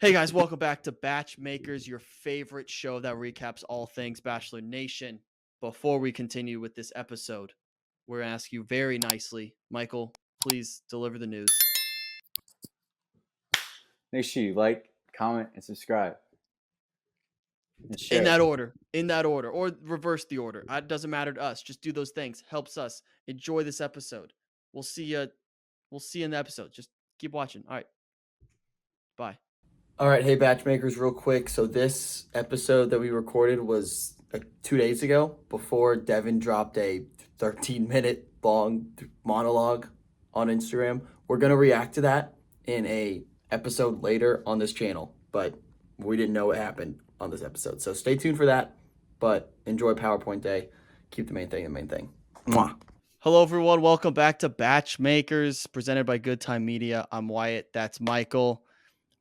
Hey guys, welcome back to BachMakers, your favorite show that recaps all things Bachelor Nation. Before we continue with this episode, we're going to ask you very nicely, Michael, please deliver the news. Make sure you like, comment, and subscribe. And In share. that order, or reverse the order. It doesn't matter to us. Just do those things. Helps us enjoy this episode. We'll see you. We'll see you in the episode. Just keep watching. All right. Bye. All right, hey Batchmakers, real quick. So this episode that we recorded was like 2 days ago before Devin dropped a 13-minute long monologue on Instagram. We're gonna react to that in a episode later on this channel, but we didn't know what happened on this episode. So stay tuned for that, but enjoy PowerPoint Day. Keep the main thing the main thing. Mwah. Hello, everyone. Welcome back to BachMakers, presented by Good Time Media. I'm Wyatt. That's Michael.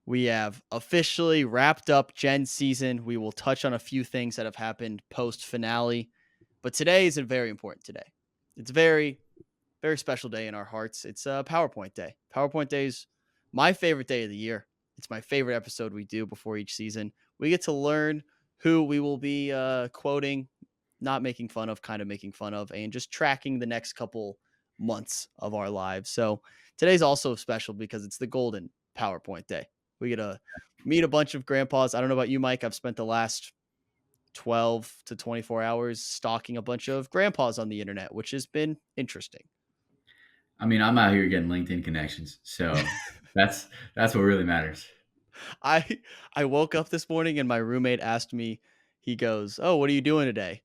We have officially wrapped up Jen's season. We will touch on a few things that have happened post-finale, but today is a very important today. It's a very, very special day in our hearts. It's a PowerPoint Day. PowerPoint Day is my favorite day of the year. It's my favorite episode we do before each season. We get to learn who we will be quoting, not making fun of, kind of making fun of, and just tracking the next couple months of our lives. So today's also special because it's the golden PowerPoint Day. We get to meet a bunch of grandpas. I don't know about you, Mike. I've spent the last 12 to 24 hours stalking a bunch of grandpas on the internet, which has been interesting. I mean, I'm out here getting LinkedIn connections, so that's what really matters. I woke up this morning and my roommate asked me, he goes, "Oh, what are you doing today?"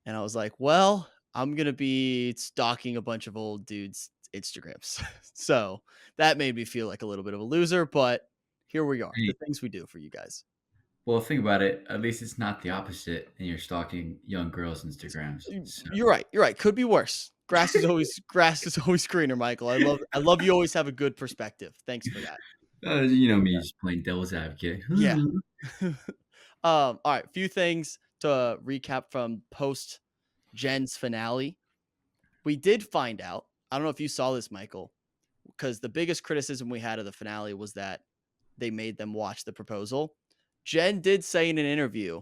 And I was like, "Well, I'm going to be stalking a bunch of old dudes' Instagrams." So that made me feel like a little bit of a loser, but here we are, the Hey, things we do for you guys. well, think about it. At least it's not the opposite, and you're stalking young girls' Instagrams. So, You're right. You're right. Could be worse. Grass is always greener, Michael. I love you always have a good perspective. Thanks for that. me just playing devil's advocate. Yeah. All right, few things to recap from post Jen's finale. We did find out. I don't know if you saw this, Michael, because the biggest criticism we had of the finale was that they made them watch the proposal. Jen did say in an interview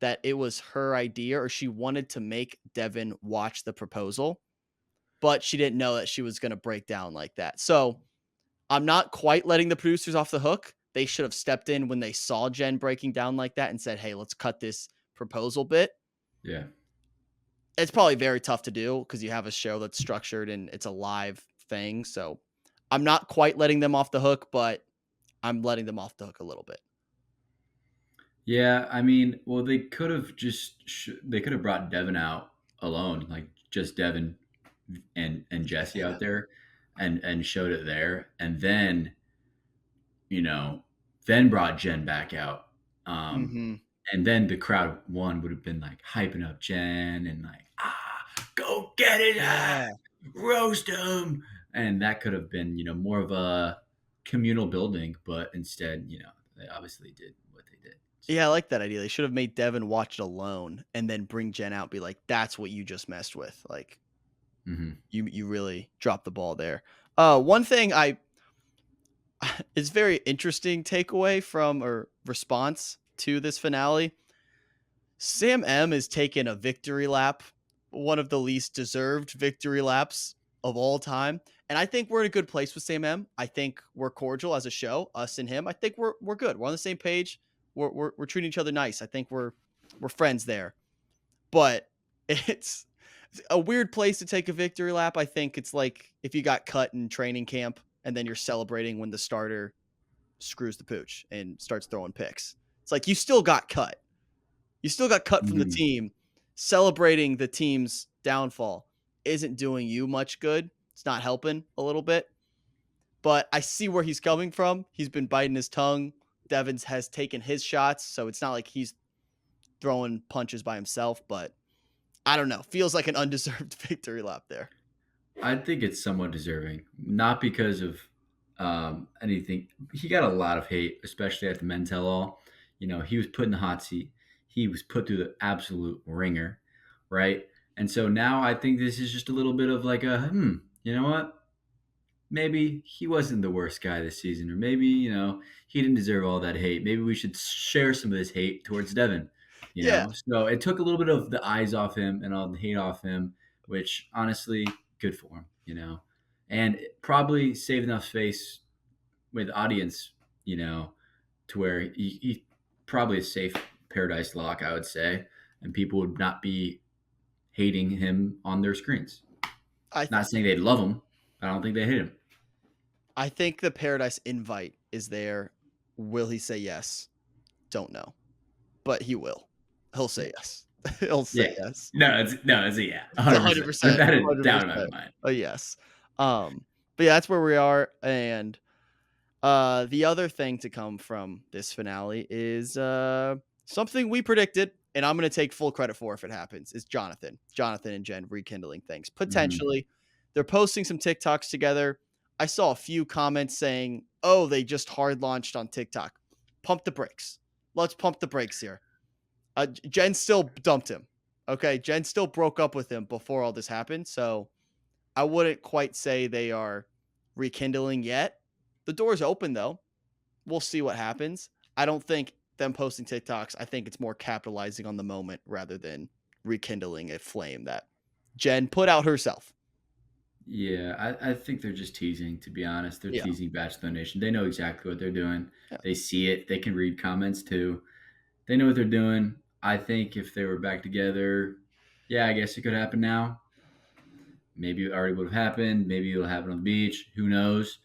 that it was her idea or she wanted to make Devin watch the proposal, but she didn't know that she was going to break down like that. So I'm not quite letting the producers off the hook. They should have stepped in when they saw Jen breaking down like that and said, "Hey, let's cut this proposal bit." Yeah. It's probably very tough to do because you have a show that's structured and it's a live thing. So I'm not quite letting them off the hook, but I'm letting them off the hook a little bit. Yeah, I mean, well, they could have they could have brought Devin out alone, like just Devin and Jesse Yeah. out there, and showed it there, and then you know, then brought Jen back out. Um, Mm-hmm. and then the crowd one would have been like hyping up Jen and like, go get it, Yeah. roast him. And that could have been, more of a communal building, but instead, they obviously did what they did. So, Yeah, I like that idea. They should have made Devin watch it alone and then bring Jen out and be like, "That's what you just messed with. Like, mhm. you really dropped the ball there." One thing is very interesting takeaway from or response to this finale. Sam M is taking a victory lap, one of the least deserved victory laps of all time. And I think we're in a good place with Sam M. I think we're cordial as a show, us and him. I think we're good. We're on the same page. We're treating each other nice. I think we're friends there. But it's a weird place to take a victory lap. I think it's like if you got cut in training camp and then you're celebrating when the starter screws the pooch and starts throwing picks. It's like you still got cut. You still got cut from the Mhm. team. Celebrating the team's downfall isn't doing you much good. It's not helping a little bit. But I see where he's coming from. He's been biting his tongue. Devins has taken his shots, so it's not like he's throwing punches by himself, but I don't know. Feels like an undeserved victory lap there. I think it's somewhat deserving, not because of anything. He got a lot of hate, especially at the men tell all. He was put in the hot seat. He was put through the absolute ringer, right? And so now I think this is just a little bit of like a, you know what? maybe he wasn't the worst guy this season, or maybe he didn't deserve all that hate. Maybe we should share some of this hate towards Devin. Yeah, So it took a little bit of the eyes off him and all the hate off him, which honestly, good for him. And it probably saved enough space with the audience, to where he probably a safe paradise lock, I would say, and people would not be hating him on their screens. I Not saying they'd love him, but I don't think they hate him. I think the Paradise invite is there. Will he say yes? Don't know, but he will. He'll say yes. He'll say yes. No, it's a yeah, It's 100%. 100%. Without a doubt in my 100%. mind. A yes. But yeah, that's where we are. And the other thing to come from this finale is something we predicted, and I'm going to take full credit for if it happens, is Jonathan and Jen rekindling things. Potentially. They're posting some TikToks together. I saw a few comments saying, oh, they just hard launched on TikTok. Pump the brakes. Let's pump the brakes here. Jen still dumped him. Okay. Jen still broke up with him before all this happened. So I wouldn't quite say they are rekindling yet. The door's open though. We'll see what happens. I don't think them posting TikToks, I think it's more capitalizing on the moment rather than rekindling a flame that Jen put out herself. Yeah, I think they're just teasing, to be honest. They're Yeah. teasing Bachelor Nation. They know exactly what they're doing. Yeah. They see it. They can read comments too. They know what they're doing. I think if they were back together, yeah, I guess it could happen now. Maybe it already would have happened. Maybe it'll happen on the beach. Who knows?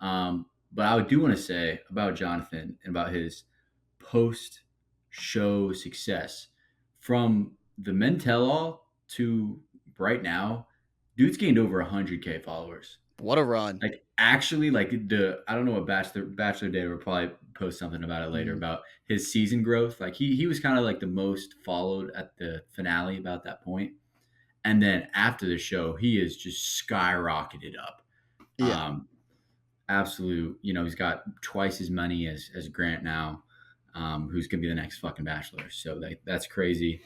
But I do want to say about Jonathan and about his post-show success. From the men tell all to right now, dude's gained over 100K followers. What a run. Like actually, like I don't know what Bachelor Day will probably post something about it later about his season growth. Like he was kind of like the most followed at the finale about that point. And then after the show, he is just skyrocketed up. Yeah. Absolute, he's got twice as money as Grant now, who's gonna be the next fucking Bachelor. So that's crazy.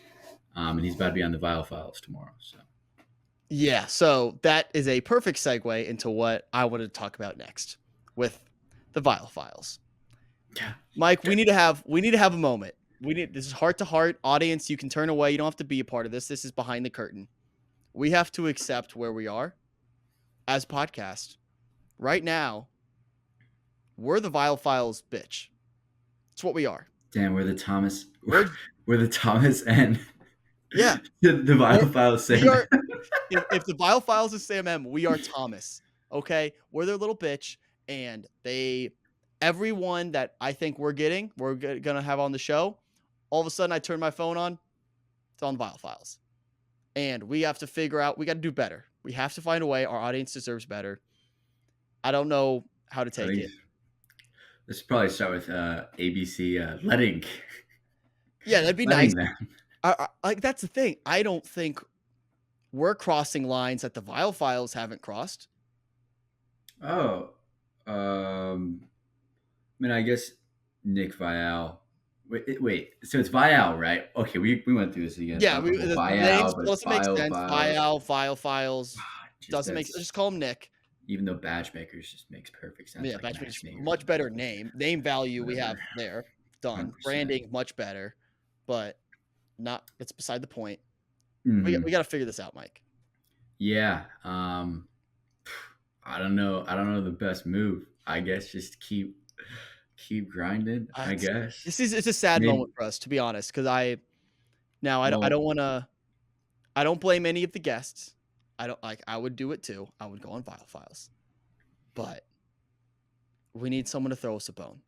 And he's about to be on the Vial Files tomorrow. So yeah, so that is a perfect segue into what I wanted to talk about next with the Vial Files. Yeah. Mike, we need to have a moment. This is heart to heart. Audience, you can turn away. You don't have to be a part of this. This is behind the curtain. We have to accept where we are as podcast. Right now, we're the Vial Files bitch. It's what we are. Damn, we're the Thomas. We're the Thomas and yeah, the Vial Files. We are, if the Vial Files is Sam M, we are Thomas. Okay, we're their little bitch, and everyone that I think we're gonna have on the show. All of a sudden, I turn my phone on. It's on the Vial Files, and we have to figure out. We got to do better. We have to find a way. Our audience deserves better. I don't know how to take it. Let's probably start with ABC letting. Yeah, that'd be nice. Like that's the thing. I don't think we're crossing lines that the Vial Files haven't crossed. Oh, I mean, I guess Nick Vial. Wait. So it's Vial, right? Okay, we went through this again. Yeah, the names doesn't make sense. Vial Files doesn't make. Just call him Nick. Even though BachMakers just makes perfect sense. Yeah, like BachMakers, much better name value. Whatever. We have there done 100%. Branding much better, but not. It's beside the point. Mm-hmm. We got to figure this out, Mike. Yeah. I don't know. The best move. I guess just keep grinding. I guess it's a sad moment for us, to be honest, because I don't blame any of the guests. I would do it too. I would go on Vial Files, but we need someone to throw us a bone.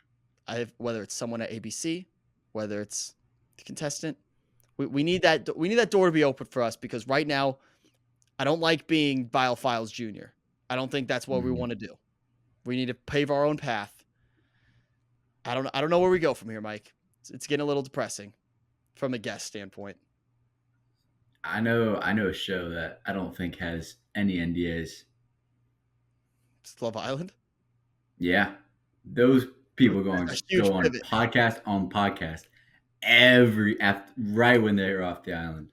Whether it's someone at ABC, whether it's the contestant, we need that. We need that door to be open for us, because right now, I don't like being Vial Files Junior. I don't think that's what we want to do. We need to pave our own path. I don't know where we go from here, Mike. It's getting a little depressing from a guest standpoint. I know a show that I don't think has any NDAs. It's Love Island? Yeah. Those people go on podcast right when they're off the island.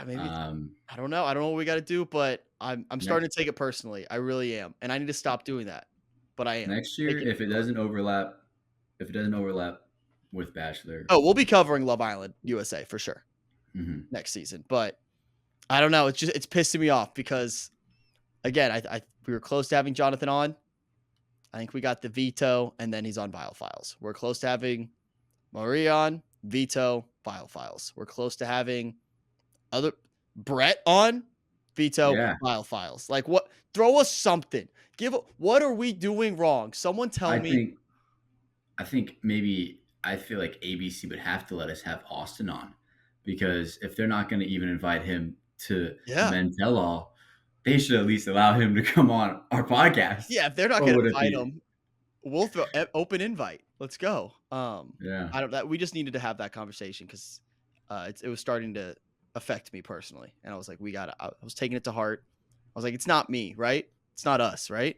Maybe Um, I don't know. I don't know what we got to do, but I'm starting next to take it personally. I really am, and I need to stop doing that. But I am next year, taking it if it too hard. doesn't overlap with Bachelor, Oh, we'll be covering Love Island USA for sure mhm. next season. But I don't know. It's pissing me off because again, we were close to having Jonathan on. I think we got the veto, and then he's on Vial Files. We're close to having Marie on veto Vial Files. We're close to having other Brett on veto Yeah, Vial Files. Like what? Throw us something. What are we doing wrong? Someone tell I me. think I think maybe I feel like ABC would have to let us have Austin on because if they're not going to even invite him to Yeah, Men Tell All, they should at least allow him to come on our podcast. yeah. If they're not Or gonna would it invite be? him, we'll throw open invite. Let's go. Yeah, I don't. That we just needed to have that conversation because it was starting to affect me personally, and I was like, we got. I was taking it to heart. I was like, it's not me, right? It's not us, right?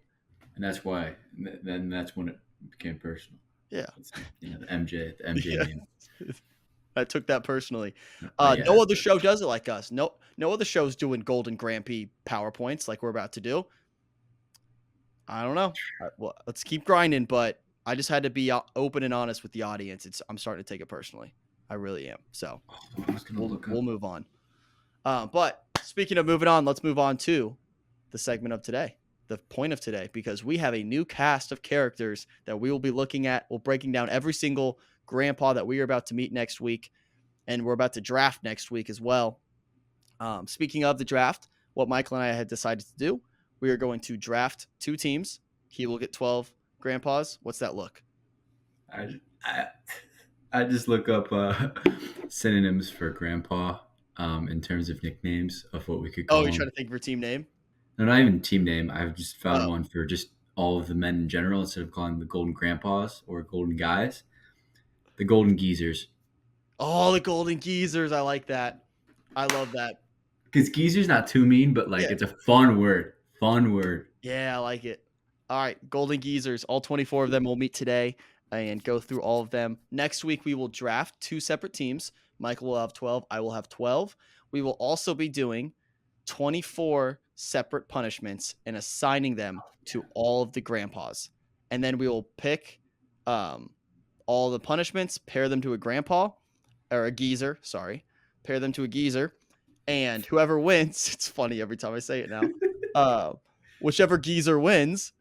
and that's why. Then that's when it became personal. Yeah. It's, the MJ Yeah. meme. I took that personally. But yeah, No other show does it like us. No other show's doing Golden Grampy PowerPoints like we're about to do. I don't know. Well, let's keep grinding, but I just had to be open and honest with the audience. I'm starting to take it personally. I really am. So I was gonna look up. we'll move on. But speaking of moving on, let's move on to the segment of today, the point of today, because we have a new cast of characters that we will be looking at. We're breaking down every single grandpa that we are about to meet next week, and we're about to draft next week as well. Speaking of the draft, what Michael and I had decided to do, we are going to draft 2 teams. He will get 12 grandpas. What's that look? I, I, I just look up synonyms for grandpa in terms of nicknames of what we could Oh, call you're him. trying to think of your team name? No, not even team name. I've just found Oh, one for just all of the men in general instead of calling them the golden grandpas or golden guys. The golden geezers. oh, the Golden Geezers. I like that. I love that. Because geezer's not too mean, but like Yeah. it's a fun word. Fun word. Yeah, I like it. All right, Golden Geezers. All 24 of them will meet today and go through all of them. Next week, we will draft 2 separate teams. Michael will have 12. I will have 12. We will also be doing 24 separate punishments and assigning them to all of the grandpas. And then we will pick all the punishments, pair them to a grandpa or a geezer, sorry, pair them to a geezer. And whoever wins, it's funny every time I say it now. Whichever geezer wins,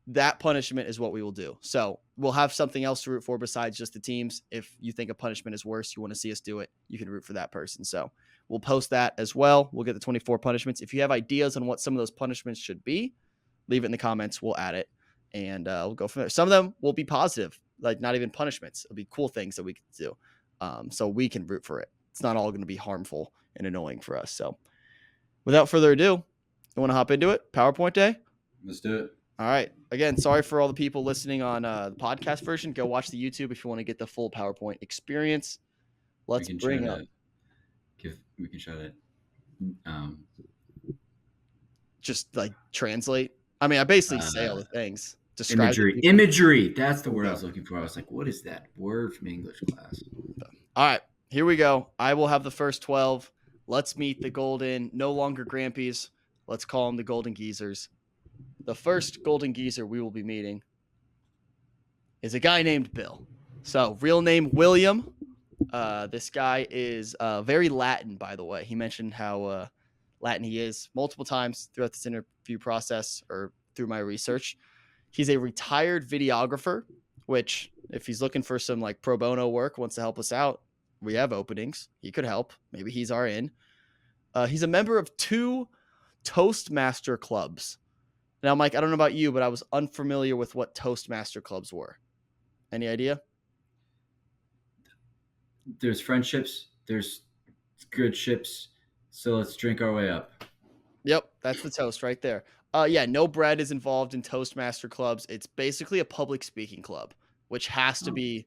that punishment is what we will do. So we'll have something else to root for besides just the teams. If you think a punishment is worse, you want to see us do it, you can root for that person. So we'll post that as well. We'll get the 24 punishments. If you have ideas on what some of those punishments should be, leave it in the comments. We'll add it and we'll go from there. Some of them will be positive, like not even punishments. It'll be cool things that we can do. So we can root for it. It's not all going to be harmful and annoying for us. So without further ado, you want to hop into it? PowerPoint day? Let's do it. All right. Again, sorry for all the people listening on the podcast version. Go watch the YouTube if you want to get the full PowerPoint experience. Let's bring up. We can try to Just like translate. I mean, I basically say all the things. Describe imagery. Imagery. That's the word I was looking for. I was like, what is that word from English class? All right. Here we go. I will have the first 12. Let's meet the golden, no longer Grampies. Let's call them the Golden Geezers. The first Golden Geezer we will be meeting is a guy named Bill. So, real name William. This guy is very Latin, by the way. He mentioned how Latin he is multiple times throughout this interview process or through my research. He's a retired videographer, which if he's looking for some like pro bono work, wants to help us out, we have openings. He could help. Maybe he's our in. He's a member of 2 Toastmaster clubs. Now, Mike, I don't know about you, but I was unfamiliar with what Toastmaster clubs were. Any idea? There's friendships. There's good ships. So let's drink our way up. Yep, that's the toast right there. Yeah, no bread is involved in Toastmaster clubs. It's basically a public speaking club, which has to be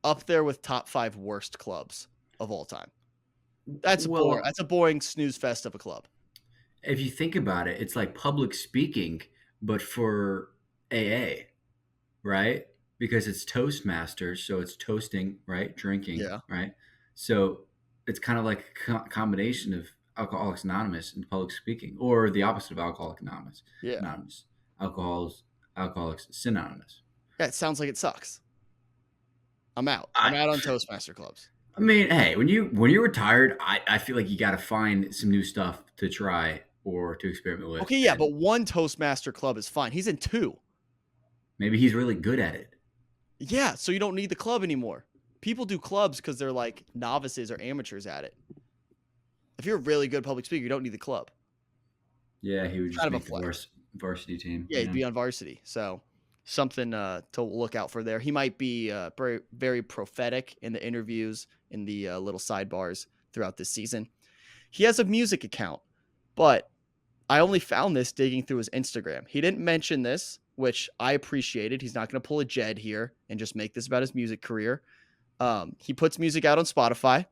up there with top 5 worst clubs of all time. That's a boring snooze fest of a club. If you think about it, it's like public speaking, but for AA, right? Because it's Toastmasters, so it's toasting, right? Drinking, Yeah. right? So it's kind of like a combination of Alcoholics Anonymous and public speaking, or the opposite of Alcoholics Anonymous. Yeah. Anonymous. Alcoholics Synonymous. Yeah, it sounds like it sucks. I'm out. I, I'm out on Toastmaster clubs. I mean, hey, when you're retired, I feel like you got to find some new stuff to try or to experiment with. Okay, yeah, and but one Toastmaster club is fine. He's in 2. maybe he's really good at it. Yeah, so you don't need the club anymore. People do clubs because they're like novices or amateurs at it. If you're a really good public speaker, you don't need the club. Yeah, he would just Kind of a make the flex. varsity team. Yeah, he'd be on varsity. So something to look out for there. He might be very, very prophetic in the interviews, in the little sidebars throughout this season. He has a music account, but I only found this digging through his Instagram. He didn't mention this, which I appreciated. He's not going to pull a Jed here and just make this about his music career. He puts music out on Spotify,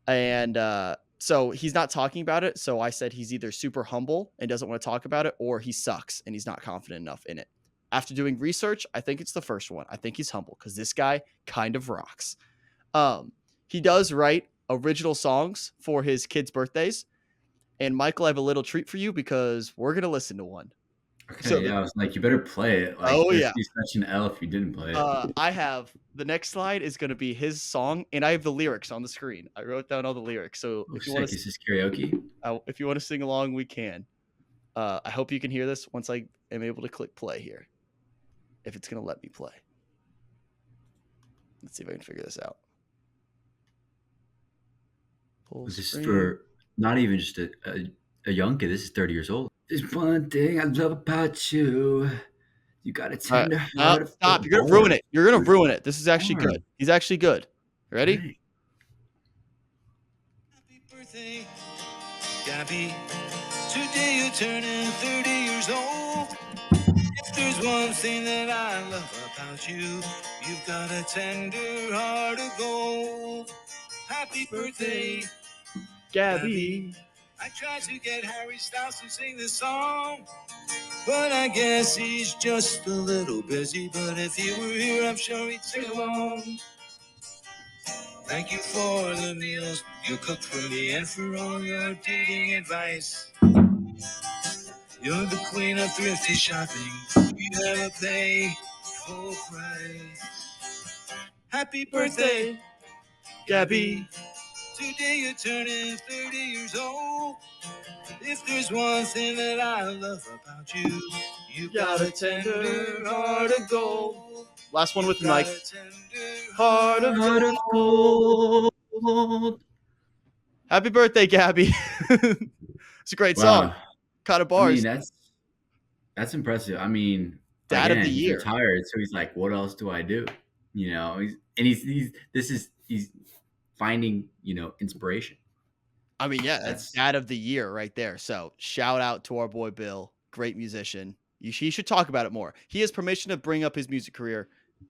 and so he's not talking about it. So I said he's either super humble and doesn't want to talk about it, or he sucks and he's not confident enough in it. After doing research, I think it's the first one. I think he's humble because this guy kind of rocks. He does write original songs for his kids' birthdays. And Michael, I have a little treat for you because we're going to listen to one. Okay, So yeah, I was like, you better play it. Like, Oh, this yeah. would be such an L if you didn't play it. I have the next slide is going to be his song, and I have the lyrics on the screen. I wrote down all the lyrics. So Oh, if you sick. want Is this karaoke? to sing along, we can. I hope you can hear this once I am able to click play here. If it's going to let me play. Let's see if I can figure this out. This is for not even just a young kid. This is 30 years old. There's one thing I love about you. You got a tender heart. Stop. You're going to ruin it. You're going to ruin it. This is actually Hard. good. He's actually good. Ready? Right. Happy birthday, Gabby. Today you're turning 30 years old. If there's one thing that I love about you, you've got a tender heart of gold. Happy birthday, Gabby. I tried to get Harry Styles to sing this song, but I guess he's just a little busy. But if he were here, I'm sure he'd sing along. Thank you for the meals you cooked for me and for all your dating advice. You're the queen of thrifty shopping. You never pay full price. Happy birthday, Gabby. Today you're turning 30 years old. If there's one thing that I love about you, you've got a tender heart of gold. Last one with Got Mike. a tender Heart of Heart of gold. Happy birthday, Gabby. It's a great song. Wow. Kind of I bars. mean, that's impressive. I mean, Dad of again, the he's year. retired, so he's like, what else do I do? You know, he's finding, inspiration. I mean, yeah, that's Dad of the year right there. So shout out to our boy Bill, great musician. He should talk about it more. He has permission to bring up his music career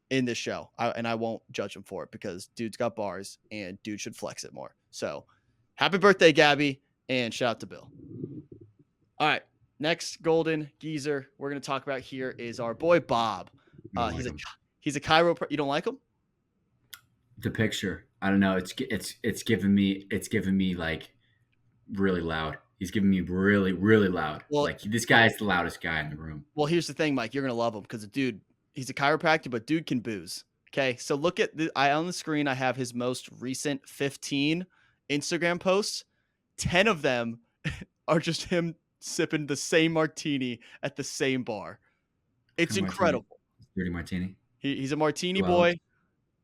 in this show, and I won't judge him for it because dude's got bars and dude should flex it more. So happy birthday, Gabby, and shout out to Bill. All right, next golden geezer we're going to talk about here is our boy Bob. He's a chiropractor. You don't like him? The picture, I don't know. It's giving me like really loud. He's giving me really, really loud. Well, like this guy's the loudest guy in the room. Well, here's the thing, Mike. You're gonna love him because the dude, he's a chiropractor, but dude can booze. Okay, so look at on the screen. I have his most recent 15 Instagram posts. 10 of them are just him sipping the same martini at the same bar. It's Kind of incredible. Dirty martini. He's a martini 12. boy.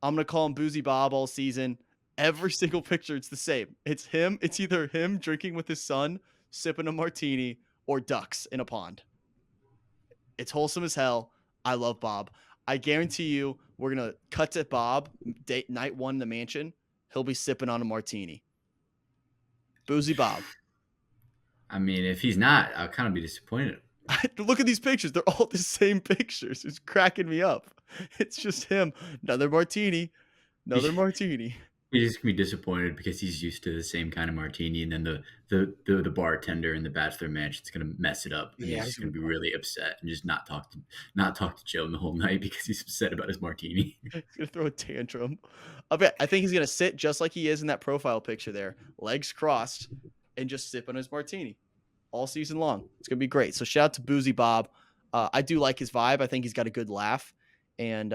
I'm gonna call him Boozy Bob all season. Every single picture, it's the same. It's him. It's either him drinking with his son, sipping a martini, or ducks in a pond. It's wholesome as hell. I love Bob. I guarantee you, we're going to cut to Bob, night one in the mansion. He'll be sipping on a martini. Boozy Bob. I mean, if he's not, I'll kind of be disappointed. Look at these pictures. They're all the same pictures. It's cracking me up. It's just him. Another martini. Another martini. He's just gonna be disappointed because he's used to the same kind of martini, and then the bartender in the Bachelor Mansion's gonna mess it up, and Yeah, he's he's just gonna be really upset and just not talk to Joan the whole night because he's upset about his martini. He's gonna throw a tantrum. I think he's gonna sit just like he is in that profile picture there, legs crossed, and just sip on his martini all season long. It's gonna be great. So shout out to Boozy Bob. I do like his vibe. I think he's got a good laugh, and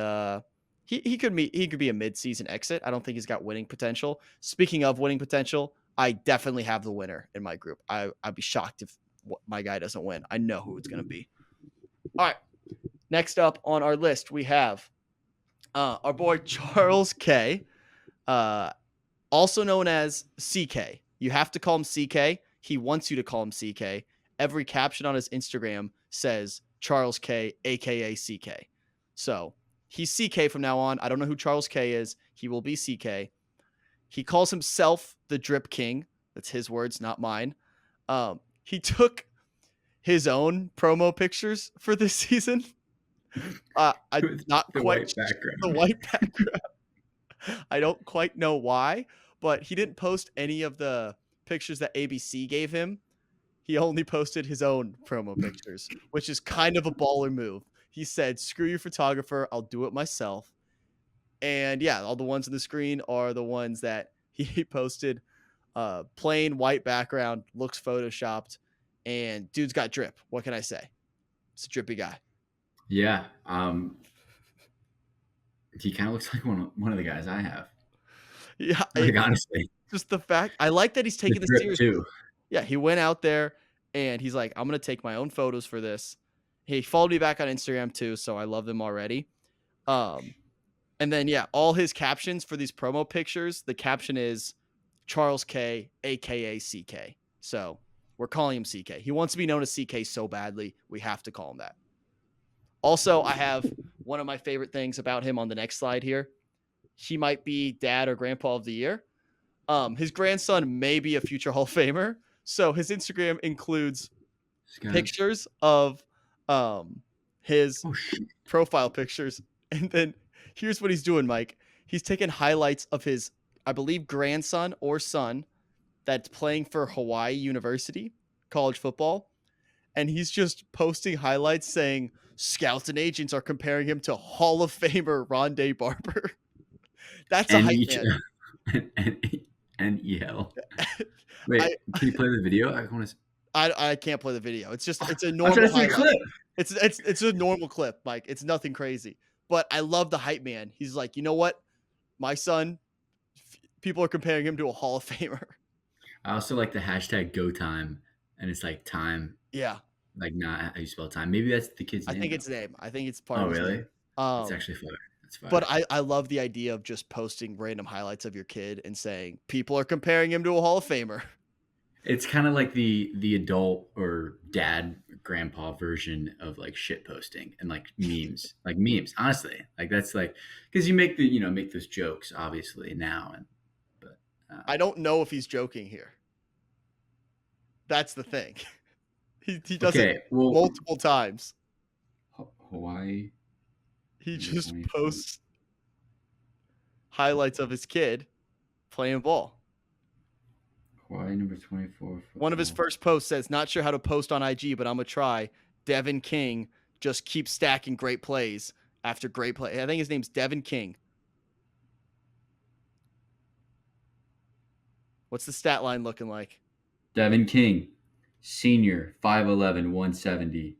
he could be a mid-season exit. I don't think he's got winning potential. Speaking of winning potential, I definitely have the winner in my group. I'd be shocked if my guy doesn't win. I know who it's gonna be. All right. Next up on our list, we have our boy Charles K, also known as CK. You have to call him CK. He wants you to call him CK. Every caption on his Instagram says Charles K, aka CK. So he's CK from now on. I don't know who Charles K is. He will be CK. He calls himself the Drip King. That's his words, not mine. He took his own promo pictures for this season. I'm not The quite white background. the white background. I don't quite know why, but he didn't post any of the pictures that ABC gave him. He only posted his own promo pictures, which is kind of a baller move. He said, "Screw your photographer, I'll do it myself." And yeah, all the ones on the screen are the ones that he posted. Plain white background, looks photoshopped, and dude's got drip. What can I say? It's a drippy guy. Yeah. He kind of looks like one of the guys I have. Yeah, Like, honestly, just the fact I like that he's taking the this drip seriously. too. Yeah, he went out there and he's like, I'm gonna take my own photos for this. He followed me back on Instagram too, so I love them already. And then yeah, all his captions for these promo pictures, the caption is Charles K, aka CK. So we're calling him CK. He wants to be known as CK so badly, we have to call him that. Also, I have one of my favorite things about him on the next slide here. He might be dad or grandpa of the year. His grandson may be a future Hall of Famer. So his Instagram includes pictures of his profile pictures. And then here's what he's doing, Mike. He's taking highlights of his, I believe, grandson or son that's playing for Hawaii University, college football. And he's just posting highlights saying scouts and agents are comparing him to Hall of Famer Rondé Barber. That's a hype man. NEL. Wait, can you play the video? I can't play the video. It's a normal I'm trying to see a highlight. clip. It's a normal clip, Mike. It's nothing crazy. But I love the hype man. He's like, you know what? My son, people are comparing him to a Hall of Famer. I also like the hashtag #GoTime, and it's like time. Yeah. Like not how you spell time. Maybe that's the kid's name. I think it's name. I think it's part Oh, of his really? name. It's actually fun. It's fun. But I love the idea of just posting random highlights of your kid and saying people are comparing him to a Hall of Famer. It's kind of like the adult or dad grandpa version of like shit posting and like memes. Like memes, honestly. Like that's like because you make those jokes obviously now but I don't know if he's joking here. That's the thing. He does it multiple times. Hawaii. He just posts highlights of his kid playing ball. Hawaii number 24. Football. One of his first posts says, "Not sure how to post on IG, but I'm gonna try. Devin King just keeps stacking great plays after great play." I think his name's Devin King. What's the stat line looking like? Devin King, senior, 5'11", 170.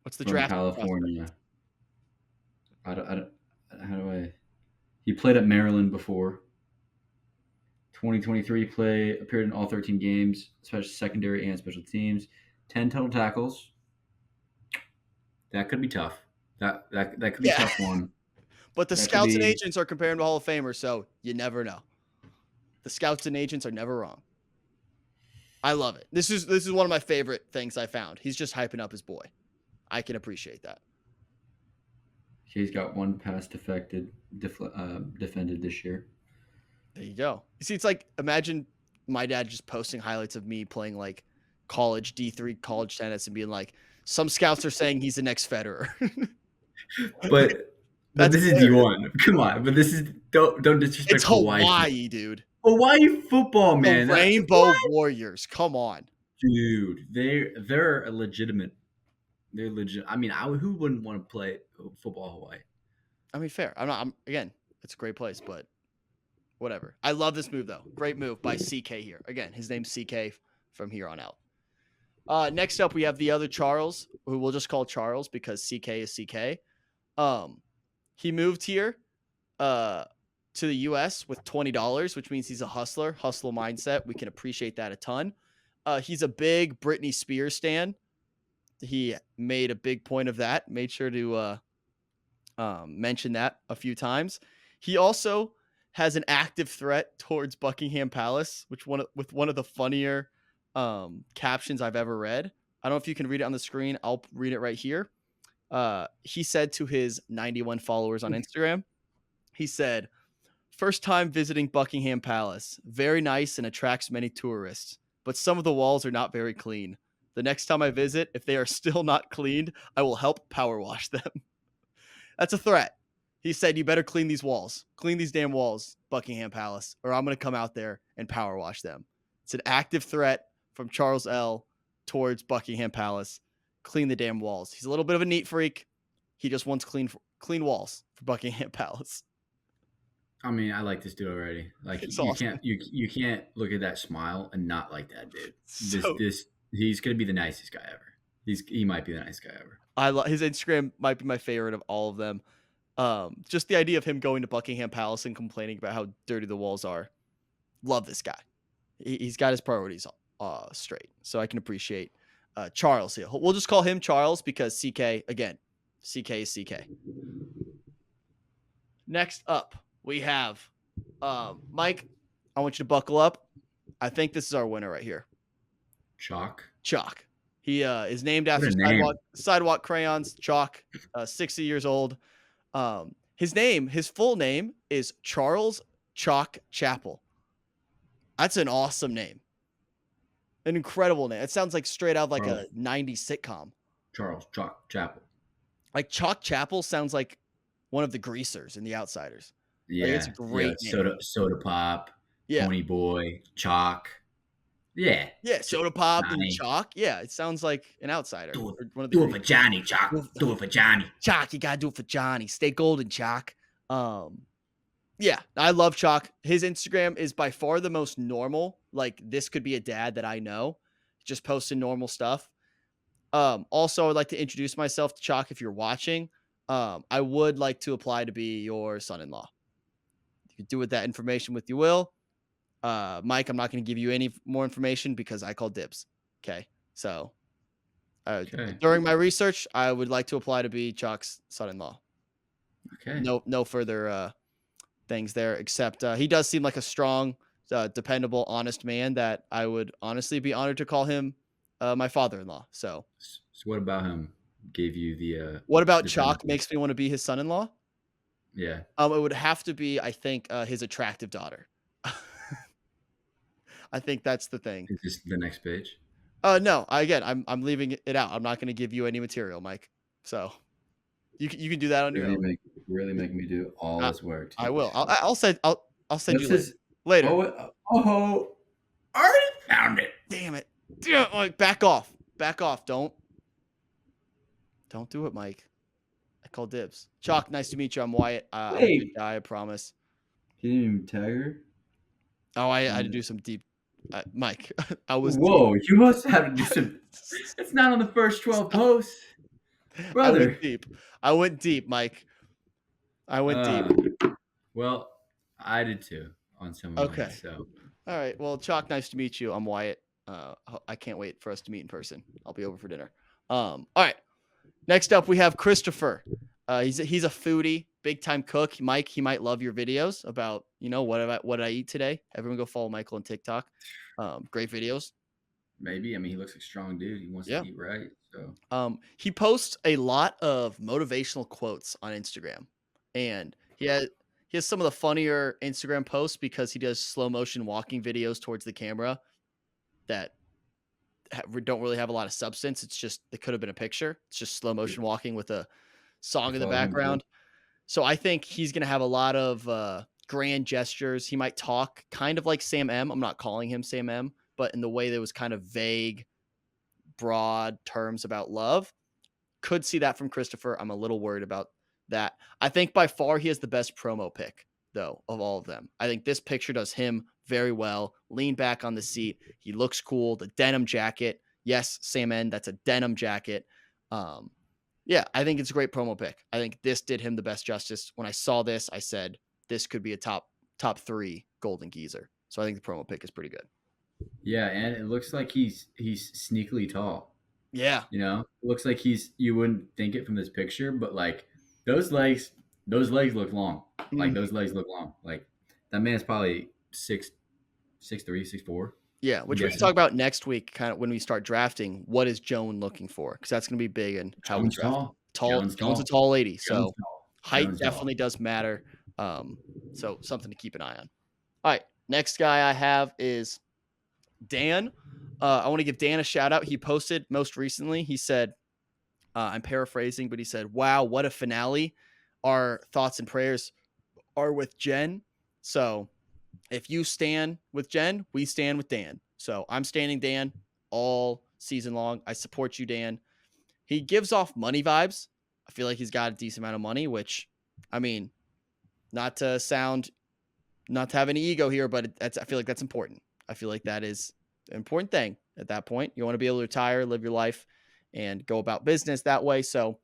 What's the from draft? California. He played at Maryland before. 2023 appeared in all 13 games, especially secondary and special teams. 10 total tackles. That could be tough. That could be a tough one. But the scouts and agents are comparing to Hall of Famer, so you never know. The scouts and agents are never wrong. I love it. This is one of my favorite things I found. He's just hyping up his boy. I can appreciate that. He's got one pass defended this year. There you go. You see, it's like, imagine my dad just posting highlights of me playing like college D3 college tennis and being like, some scouts are saying he's the next Federer. But But That's this is fair. D1. Come on. But this is don't disrespect It's Hawaii. Hawaii, dude. Hawaii football, man. The Rainbow Warriors. Come on. Dude, they're a legitimate. They're legit. I mean, who wouldn't want to play football Hawaii? I mean, fair. I'm again, it's a great place, but whatever. I love this move though. Great move by CK here. Again, his name's CK from here on out. Next up, we have the other Charles, who we'll just call Charles because CK is CK. He moved here to the US with $20, which means he's a hustler mindset. We can appreciate that a ton. He's a big Britney Spears stan. He made a big point of that. Made sure to mention that a few times. He also has an active threat towards Buckingham Palace, with one of the funnier captions I've ever read. I don't know if you can read it on the screen. I'll read it right here. He said to his 91 followers on Instagram, he said, "First time visiting Buckingham Palace. Very nice and attracts many tourists, but some of the walls are not very clean. The next time I visit, if they are still not cleaned, I will help power wash them." That's a threat. He said, "You better clean these walls. Clean these damn walls, Buckingham Palace, or I'm going to come out there and power wash them." It's an active threat from Charles L. towards Buckingham Palace. Clean the damn walls. He's a little bit of a neat freak. He just wants clean walls for Buckingham Palace. I mean, I like this dude already. Like It's you awesome. can't look at that smile and not like that dude. So- He's gonna be the nicest guy ever. He might be the nicest guy ever. His Instagram might be my favorite of all of them. Just the idea of him going to Buckingham Palace and complaining about how dirty the walls are. Love this guy. He's got his priorities straight, so I can appreciate Charles here. We'll just call him Charles because CK, again, CK is CK. Next up, we have Mike. I want you to buckle up. I think this is our winner right here. Chalk. Chalk. He is named after What a name. sidewalk crayons. Chalk, 60 years old. His full name is Charles Chalk Chapel. That's an awesome name. An incredible name. It sounds like straight out of like a 90s sitcom. Charles Chalk Chapel. Like Chalk Chapel sounds like one of the greasers in The Outsiders. Yeah, it's a great name. Soda Pop. Yeah. Pony Boy. Chalk. Yeah. Yeah, Soda Pop and Johnny. Chalk. Yeah, it sounds like an outsider. Do or one of the Do it for greasers. Johnny, Chalk. Do it for Johnny. Chalk, you gotta do it for Johnny. Stay golden, Chalk. Yeah, I love Chalk. His Instagram is by far the most normal. Like, this could be a dad that I know, just posting normal stuff. Also, I'd like to introduce myself to Chalk if you're watching. I would like to apply to be your son-in-law. You can do with that information what you will. Mike, I'm not going to give you any more information because I call dibs. Okay, so Okay. during my research, I would like to apply to be Chalk's son-in-law. Okay. No further things there, except he does seem like a strong, dependable, honest man that I would honestly be honored to call him my father-in-law. So what about him? Gave you the what about the Chalk benefit? makes me want to be his son-in-law? Yeah. It would have to be, I think, his attractive daughter. I think that's the thing. Is this the next page? No, I'm leaving it out. I'm not going to give you any material, Mike. So you can do that on your own. Really make me do all this work. I will. I'll send you What's later. Already found it. Damn it. Like, back off. Don't do it, Mike. I call dibs. Chalk, nice to meet you. I'm Wyatt. I'm a Hey. good guy, I promise. You didn't even tag her? Oh, I had to do some deep. Mike, I was. Whoa, you must have to do some. It's not on the first 12 posts. Brother. I went deep, Mike. I went deep. Well, I did too on some of Okay. mine, so. All right. Well, Chalk, nice to meet you. I'm Wyatt. I can't wait for us to meet in person. I'll be over for dinner. All right. Next up, we have Christopher. He's a foodie, big time cook. Mike, he might love your videos about what did I eat today. Everyone go follow Michael on TikTok. Great videos. Maybe. I mean, he looks like a strong dude. He wants to eat right. So. He posts a lot of motivational quotes on Instagram, and he has some of the funnier Instagram posts because he does slow motion walking videos towards the camera that don't really have a lot of substance. It's just, it could have been a picture. It's just slow motion walking with a song in the background. So I think he's going to have a lot of grand gestures. He might talk kind of like Sam M. I'm not calling him Sam M, but in the way that was kind of vague, broad terms about love. Could see that from Christopher. I'm a little worried about that. I think by far he has the best promo pick, though, of all of them. I think this picture does him very well. Lean back on the seat. He looks cool. The denim jacket. Yes, Sam N, that's a denim jacket. Yeah, I think it's a great promo pick. I think this did him the best justice. When I saw this, I said this could be a top 3 Golden Geezer. So I think the promo pick is pretty good. Yeah, and it looks like he's sneakily tall. Yeah. You know, it looks like you wouldn't think it from this picture, but like those legs look long. Like those legs look long. Like that man's probably 6'3", 6'4". Yeah, which we can talk about next week, kind of when we start drafting. What is Joan looking for? Because that's going to be big in how we draft. Joan's a tall lady, so height definitely does matter. So something to keep an eye on. All right, next guy I have is Dan. I want to give Dan a shout out. He posted most recently. He said, I'm paraphrasing, but he said, "Wow, what a finale! Our thoughts and prayers are with Jen." So if you stand with Jen, we stand with Dan. So I'm standing Dan all season long. I support you, Dan. He gives off money vibes. I feel like he's got a decent amount of money, which, I mean, not to have any ego here, but I feel like that's important. I feel like that is an important thing at that point. You want to be able to retire, live your life, and go about business that way. So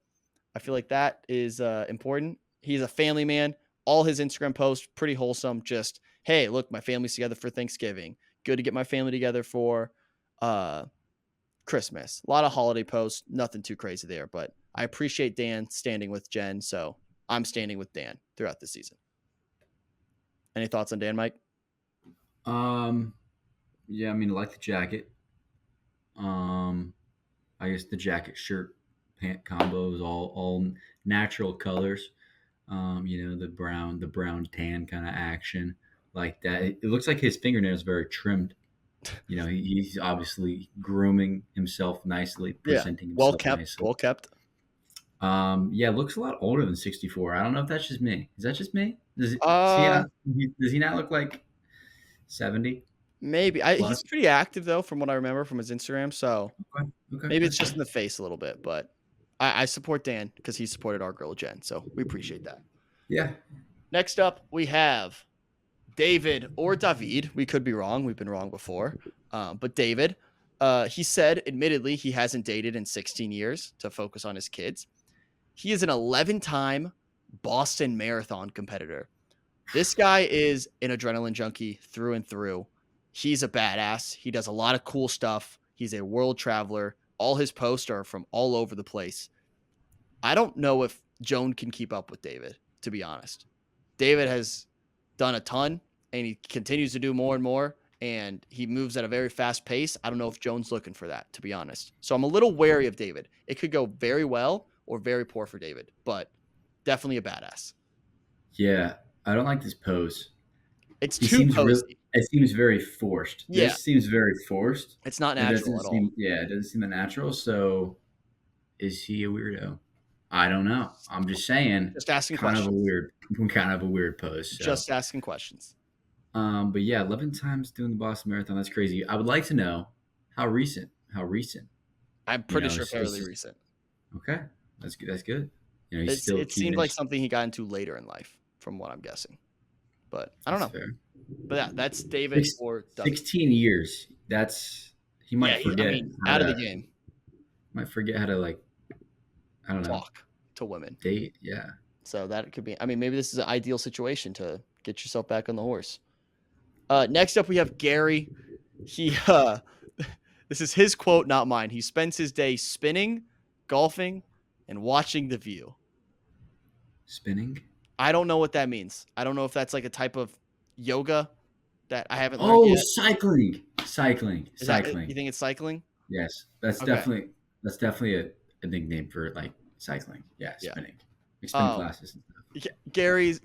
I feel like that is important. He's a family man. All his Instagram posts, pretty wholesome. Just, hey, look, my family's together for Thanksgiving. Good to get my family together for Christmas. A lot of holiday posts. Nothing too crazy there, but I appreciate Dan standing with Jen. So I'm standing with Dan throughout the season. Any thoughts on Dan, Mike? Yeah, I mean, I like the jacket. I guess the jacket, shirt, pant combo is all natural colors. The brown tan kind of action like that. It looks like his fingernails very trimmed. You know, he's obviously grooming himself nicely, presenting himself nicely. Well kept. Yeah, looks a lot older than 64. I don't know if that's just me. Is that just me? Does he not look like 70? Maybe. He's pretty active though, from what I remember from his Instagram. So Okay. maybe it's just in the face a little bit, but I support Dan because he supported our girl Jen. So we appreciate that. Yeah. Next up, we have David or David. We could be wrong. We've been wrong before. But David, he said, admittedly, he hasn't dated in 16 years to focus on his kids. He is an 11-time Boston Marathon competitor. This guy is an adrenaline junkie through and through. He's a badass. He does a lot of cool stuff. He's a world traveler. All his posts are from all over the place. I don't know if Joan can keep up with David, to be honest. David has done a ton, and he continues to do more and more, and he moves at a very fast pace. I don't know if Joan's looking for that, to be honest. So I'm a little wary of David. It could go very well or very poor for David, but definitely a badass. Yeah, I don't like this pose. It's too posy. It seems very forced. Yeah. This seems very forced. It's not natural at all. Yeah, it doesn't seem natural. So, is he a weirdo? I don't know. I'm just saying. Just asking kind questions. Kind of a weird pose. So. Just asking questions. But yeah, 11 times doing the Boston Marathon. That's crazy. I would like to know how recent. I'm pretty sure fairly recent. Okay, that's good. That's good. You know, it seemed like something he got into later in life, from what I'm guessing. But I don't know. Fair. But yeah, that's David or Doug. 16 years. He might forget. Out of the game. Might forget how to I don't know. Talk to women. Date, yeah. So that could be. I mean, maybe this is an ideal situation to get yourself back on the horse. Next up, we have Gary. This is his quote, not mine. He spends his day spinning, golfing, and watching The View. Spinning? I don't know what that means. I don't know if that's like a type of yoga that I haven't learned yet. Cycling. You think it's cycling? Yes. That's definitely a nickname for cycling. Yeah, spinning. Spinning classes and stuff. Gary's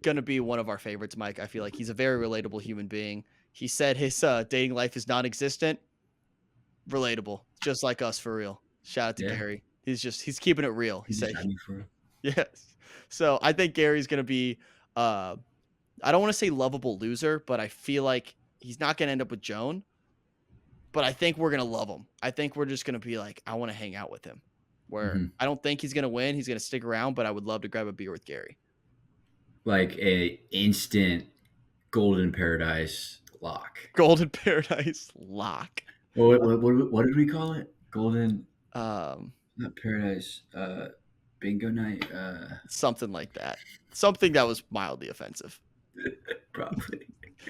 gonna be one of our favorites, Mike. I feel like he's a very relatable human being. He said his dating life is non-existent. Relatable, just like us, for real. Shout out to Gary. He's keeping it real. He said, for yes. So I think Gary's gonna be I don't want to say lovable loser, but I feel like he's not gonna end up with Joan. But I think we're gonna love him. I think we're just gonna be like, I want to hang out with him. Where Mhm. I don't think he's gonna win. He's gonna stick around, but I would love to grab a beer with Gary. Like a instant golden paradise lock. Golden Paradise lock. What did we call it? Golden, Um, not paradise. Bingo night. something like that. Something that was mildly offensive. Probably.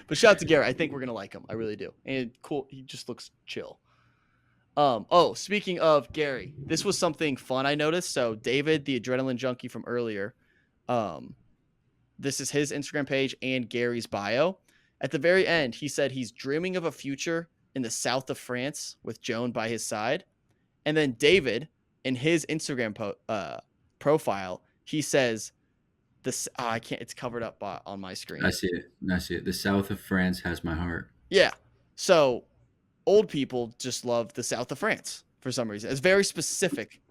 But shout out to Gary. I think we're gonna like him. I really do. And cool. He just looks chill. Oh, speaking of Gary, this was something fun I noticed. So David, the adrenaline junkie from earlier, this is his Instagram page and Gary's bio. At the very end, he said he's dreaming of a future in the south of France with Joan by his side. And then David, in his Instagram profile, he says this. I can't. It's covered up on my screen. I see it. I see it. The south of France has my heart. Yeah. So old people just love the south of France for some reason. It's very specific.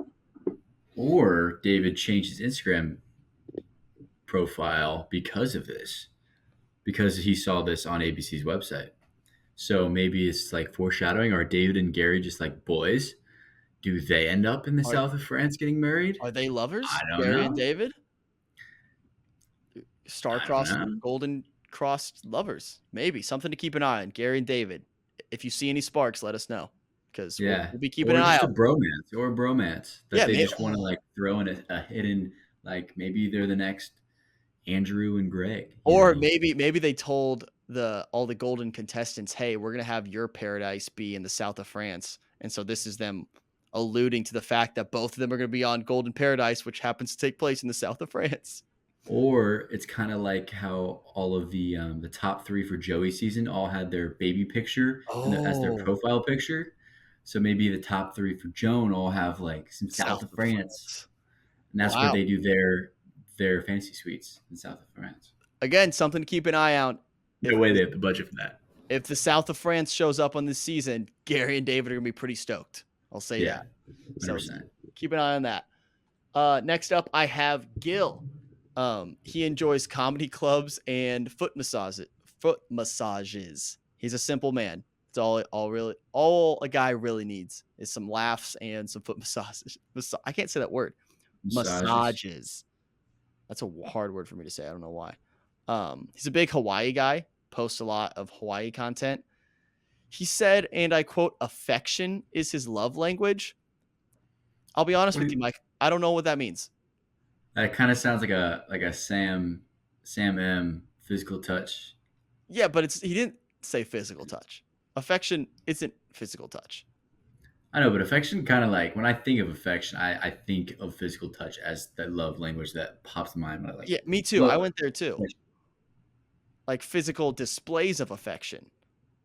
Or David changed his Instagram profile because of this, because he saw this on ABC's website. So maybe it's like foreshadowing. Are David and Gary just like boys? Do they end up in the Are, south of France getting married? are they lovers? I don't Gary know. and David? I don't Star-crossed, know. golden-crossed lovers. Maybe. Something to keep an eye on. Gary and David. If you see any sparks, let us know. Because Yeah. we'll be keeping Or an eye just out. a bromance. Or a bromance. That Yeah, they maybe- just want to like throw in a hidden, like maybe they're the next Andrew and Greg. you Or know? maybe they told all the golden contestants, hey, we're gonna have your paradise be in the south of France. And so this is them alluding to the fact that both of them are gonna be on Golden Paradise, which happens to take place in the south of France. Or it's kind of like how all of the top three for Joey season all had their baby picture as their Oh. profile picture. So maybe the top three for Joan all have like some south of France, and that's where Wow. they do their fantasy suites in south of France. Again, something to keep an eye out. No way they have the budget for that. If the south of France shows up on this season, Gary and David are gonna be pretty stoked. I'll say Yeah, that. So 100%. keep an eye on that. Next up, I have Gil. He enjoys comedy clubs and foot massages. He's a simple man. It's all a guy really needs is some laughs and some foot massages. I can't say that word. Massages. That's a hard word for me to say. I don't know why. He's a big Hawaii guy, posts a lot of Hawaii content. He said, and I quote, affection is his love language. I'll be honest with you, Mike. I don't know what that means. That kind of sounds like a Sam M physical touch. Yeah, but he didn't say physical touch. Affection isn't physical touch. I know, but affection kind of like when I think of affection, I think of physical touch as that love language that pops in my mind. When I like, Yeah, me too. look. I went there too. Like physical displays of affection.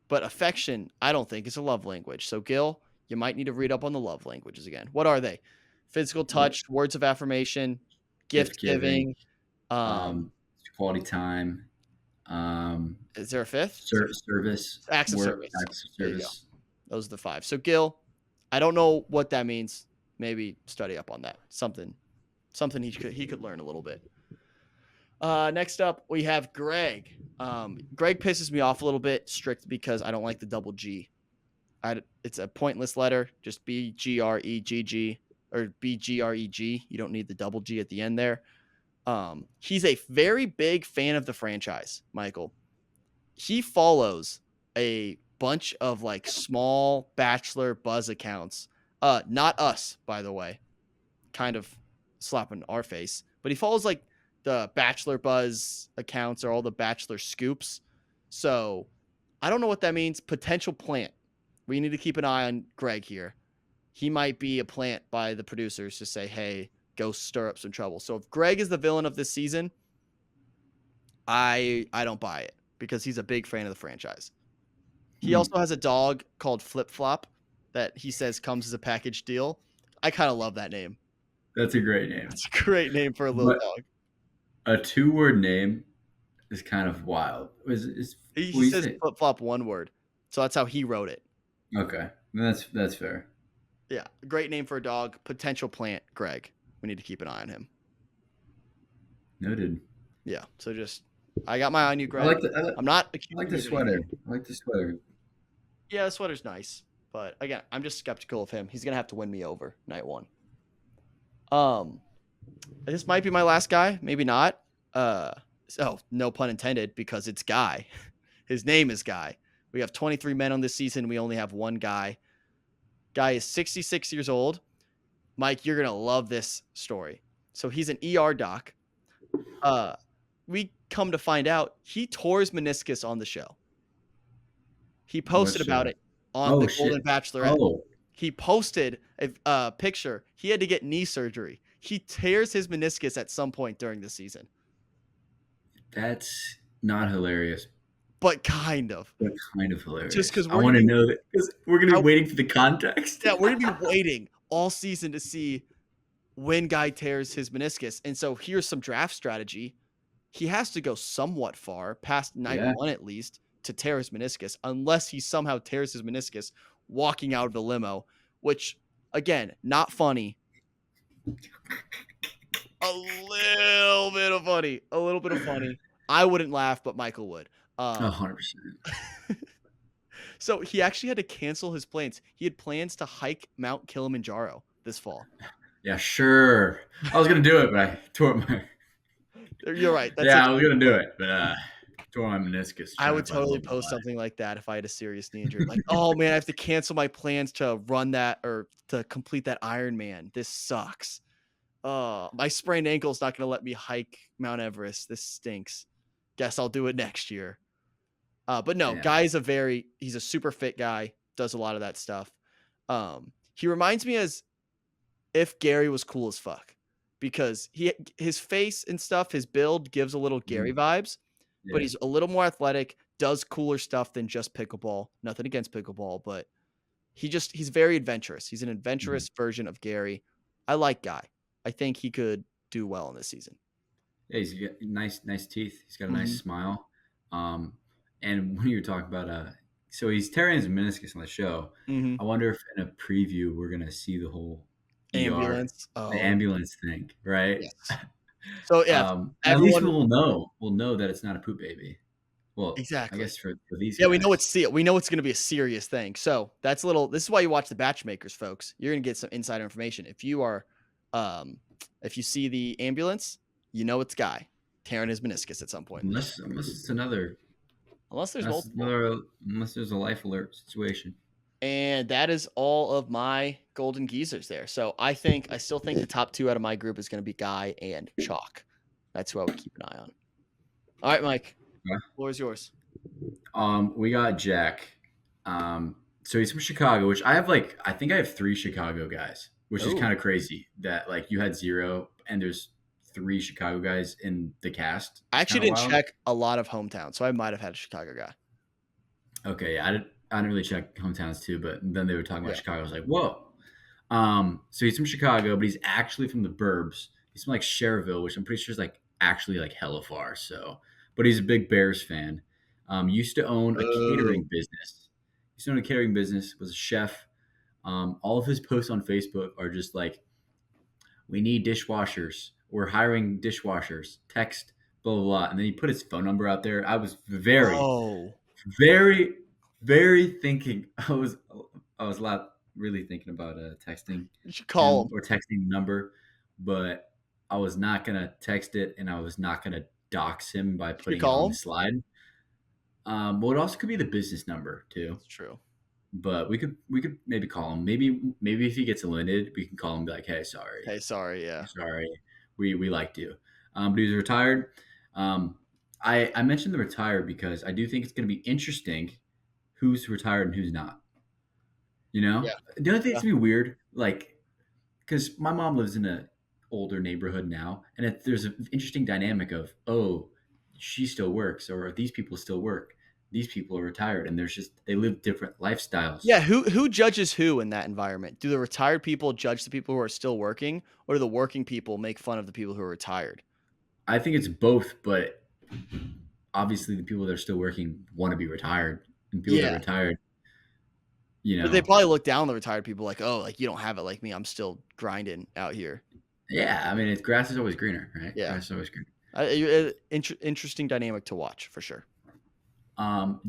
But affection, I don't think is a love language. So Gil, you might need to read up on the love languages again. What are they? Physical touch, words of affirmation, gift giving, quality time. Is there a fifth? Service. Acts of service. Acts of There you go. service. Those are the 5. So Gil, I don't know what that means. Maybe study up on that. Something he could learn a little bit. Next up, we have Greg. Greg pisses me off a little bit, strict because I don't like the double G. It's a pointless letter. Just BGREGG or BGREG. You don't need the double G at the end there. He's a very big fan of the franchise, Michael. He follows a bunch of like small Bachelor buzz accounts. Not us, by the way. Kind of slapping our face. But he follows like the Bachelor Buzz accounts or all the Bachelor scoops. So I don't know what that means. Potential plant. We need to keep an eye on Greg here. He might be a plant by the producers to say, hey, go stir up some trouble. So if Greg is the villain of this season, I don't buy it because he's a big fan of the franchise. He also has a dog called Flip Flop that he says comes as a package deal. I kind of love that name. That's a great name. It's a great name for a little dog. A 2-word name is kind of wild. He says Flip Flop 1 word. So that's how he wrote it. Okay. That's fair. Yeah. Great name for a dog. Potential plant, Greg. We need to keep an eye on him. Noted. Yeah. So just I got my eye on you, I Greg. like the I'm not I accusing like the you of sweater. anything. I like the sweater. Yeah, the sweater's nice, but again, I'm just skeptical of him. He's gonna have to win me over night one. This might be my last guy, maybe not. So no pun intended, because it's Guy. His name is Guy. We have 23 men on this season. We only have one guy. Guy is 66 years old. Mike, you're gonna love this story. So he's an ER doc. We come to find out he tore his meniscus on the show. He posted What about show? it on Oh the shit. Golden Bachelorette. Oh, He posted a picture. He had to get knee surgery. He tears his meniscus at some point during the season, that's not hilarious, but kind of. but kind of hilarious. Just because I we're want gonna to be, know that because we're gonna be I- waiting for the context. yeah, we're gonna be waiting all season to see when Guy tears his meniscus. And so here's some draft strategy. He has to go somewhat far past night Yeah. one at least to tear his meniscus, unless he somehow tears his meniscus walking out of the limo, which again, not funny. A little bit of funny. I wouldn't laugh, but Michael would. 100%. So he actually had to cancel his plans. He had plans to hike Mount Kilimanjaro this fall. Yeah, sure. I was gonna do it, but I tore my. You're right. That's Yeah, I was gonna do it, but tore my meniscus. I would trying to find totally love in post life. something like that if I had a serious knee injury. Like, oh man, I have to cancel my plans to run that or to complete that Ironman. This sucks. My sprained ankle is not going to let me hike Mount Everest. This stinks. Guess I'll do it next year. But no, Yeah. Guy's he's a super fit guy, does a lot of that stuff. He reminds me as if Gary was cool as fuck, because his face and stuff, his build gives a little Gary vibes, but Yeah. he's a little more athletic, does cooler stuff than just pickleball. Nothing against pickleball, but he's very adventurous. He's an adventurous version of Gary. I like Guy. I think he could do well in this season. Yeah, he's got nice teeth. He's got a nice smile. And when you were talking about so he's tearing his meniscus on the show. I wonder if in a preview we're gonna see the whole Ambulance. the ambulance thing, right? Yes. So yeah, at least we'll know that it's not a poop baby. Well, exactly. I guess for these. Yeah, guys. we know it's going to be a serious thing. So this is why you watch the BachMakers, folks. You're going to get some insider information. If you see the ambulance, you know it's Guy tearing his meniscus at some point. Unless it's another. Unless there's multiple. Unless there's a life alert situation. And that is all of my golden geezers there. So I still think the top two out of my group is going to be Guy and Chalk. That's who I would keep an eye on. All right, Mike. Yeah. Floor is yours. We got Jack. So he's from Chicago, which I think I have 3 Chicago guys, which is kind of crazy that like you had 0 and there's 3 Chicago guys in the cast. I actually didn't check a lot of hometowns, so I might have had a Chicago guy. Okay, yeah, I didn't really check hometowns too, but then they were talking about Chicago. I was like, whoa. So he's from Chicago, but he's actually from the burbs. He's from like Cherville, which I'm pretty sure is like actually like hella far. So, but he's a big Bears fan. Used to own a catering business. Was a chef. All of his posts on Facebook are just like, we need dishwashers. We're hiring dishwashers. Text, blah, blah, blah. And then he put his phone number out there. I was very, very thinking. I was really thinking about texting. You should call him. Or texting the number, but I was not going to text it and I was not going to dox him by putting it on the slide. Well, it also could be the business number too. That's true. But we could maybe call him. Maybe if he gets eliminated, we can call him and be like, hey, sorry. Hey, sorry, yeah. Sorry. We liked you. But he's retired. I mentioned the retired because I do think it's going to be interesting who's retired and who's not. You know? Yeah. The other thing that's going to be weird, like, because my mom lives in an older neighborhood now, and there's an interesting dynamic of, oh, she still works, or these people still work. These people are retired, and they live different lifestyles. Yeah, who judges who in that environment? Do the retired people judge the people who are still working, or do the working people make fun of the people who are retired? I think it's both, but obviously the people that are still working want to be retired, and people that are retired, But they probably look down on the retired people like, oh, like you don't have it like me. I'm still grinding out here. Yeah, I mean, grass is always greener, right? Yeah. Grass is always greener. Interesting dynamic to watch for sure.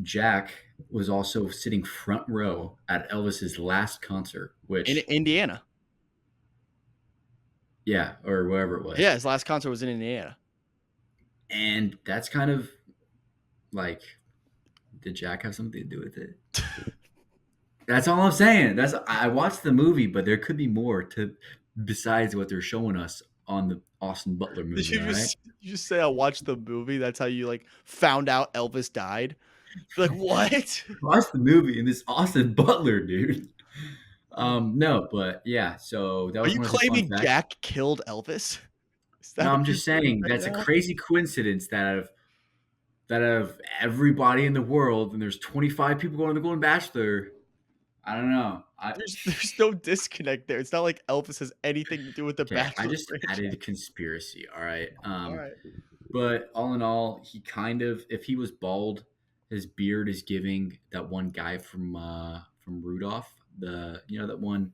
Jack was also sitting front row at Elvis's last concert, In which Indiana. yeah, or wherever it was. Yeah, his last concert was in Indiana. And that's kind of like, did Jack have something to do with it? That's all I'm saying. I watched the movie, but there could be more to besides what they're showing us on the Austin Butler movie. Did you all right? just say I watched the movie? That's how you like found out Elvis died? You're like, what? Watch the movie and this Austin Butler dude. No, but yeah. So that Are was you one of the fun claiming facts. Jack killed Elvis? Is that No, what I'm you're just saying right that's a now? crazy coincidence that out of everybody in the world, and there's 25 people going to the Golden Bachelor. I don't know. There's no disconnect there. It's not like Elvis has anything to do with the Okay, I Bachelor just franchise. added a conspiracy. All right. All right. But all in all, he kind of, if he was bald, his beard is giving that one guy from Rudolph, that one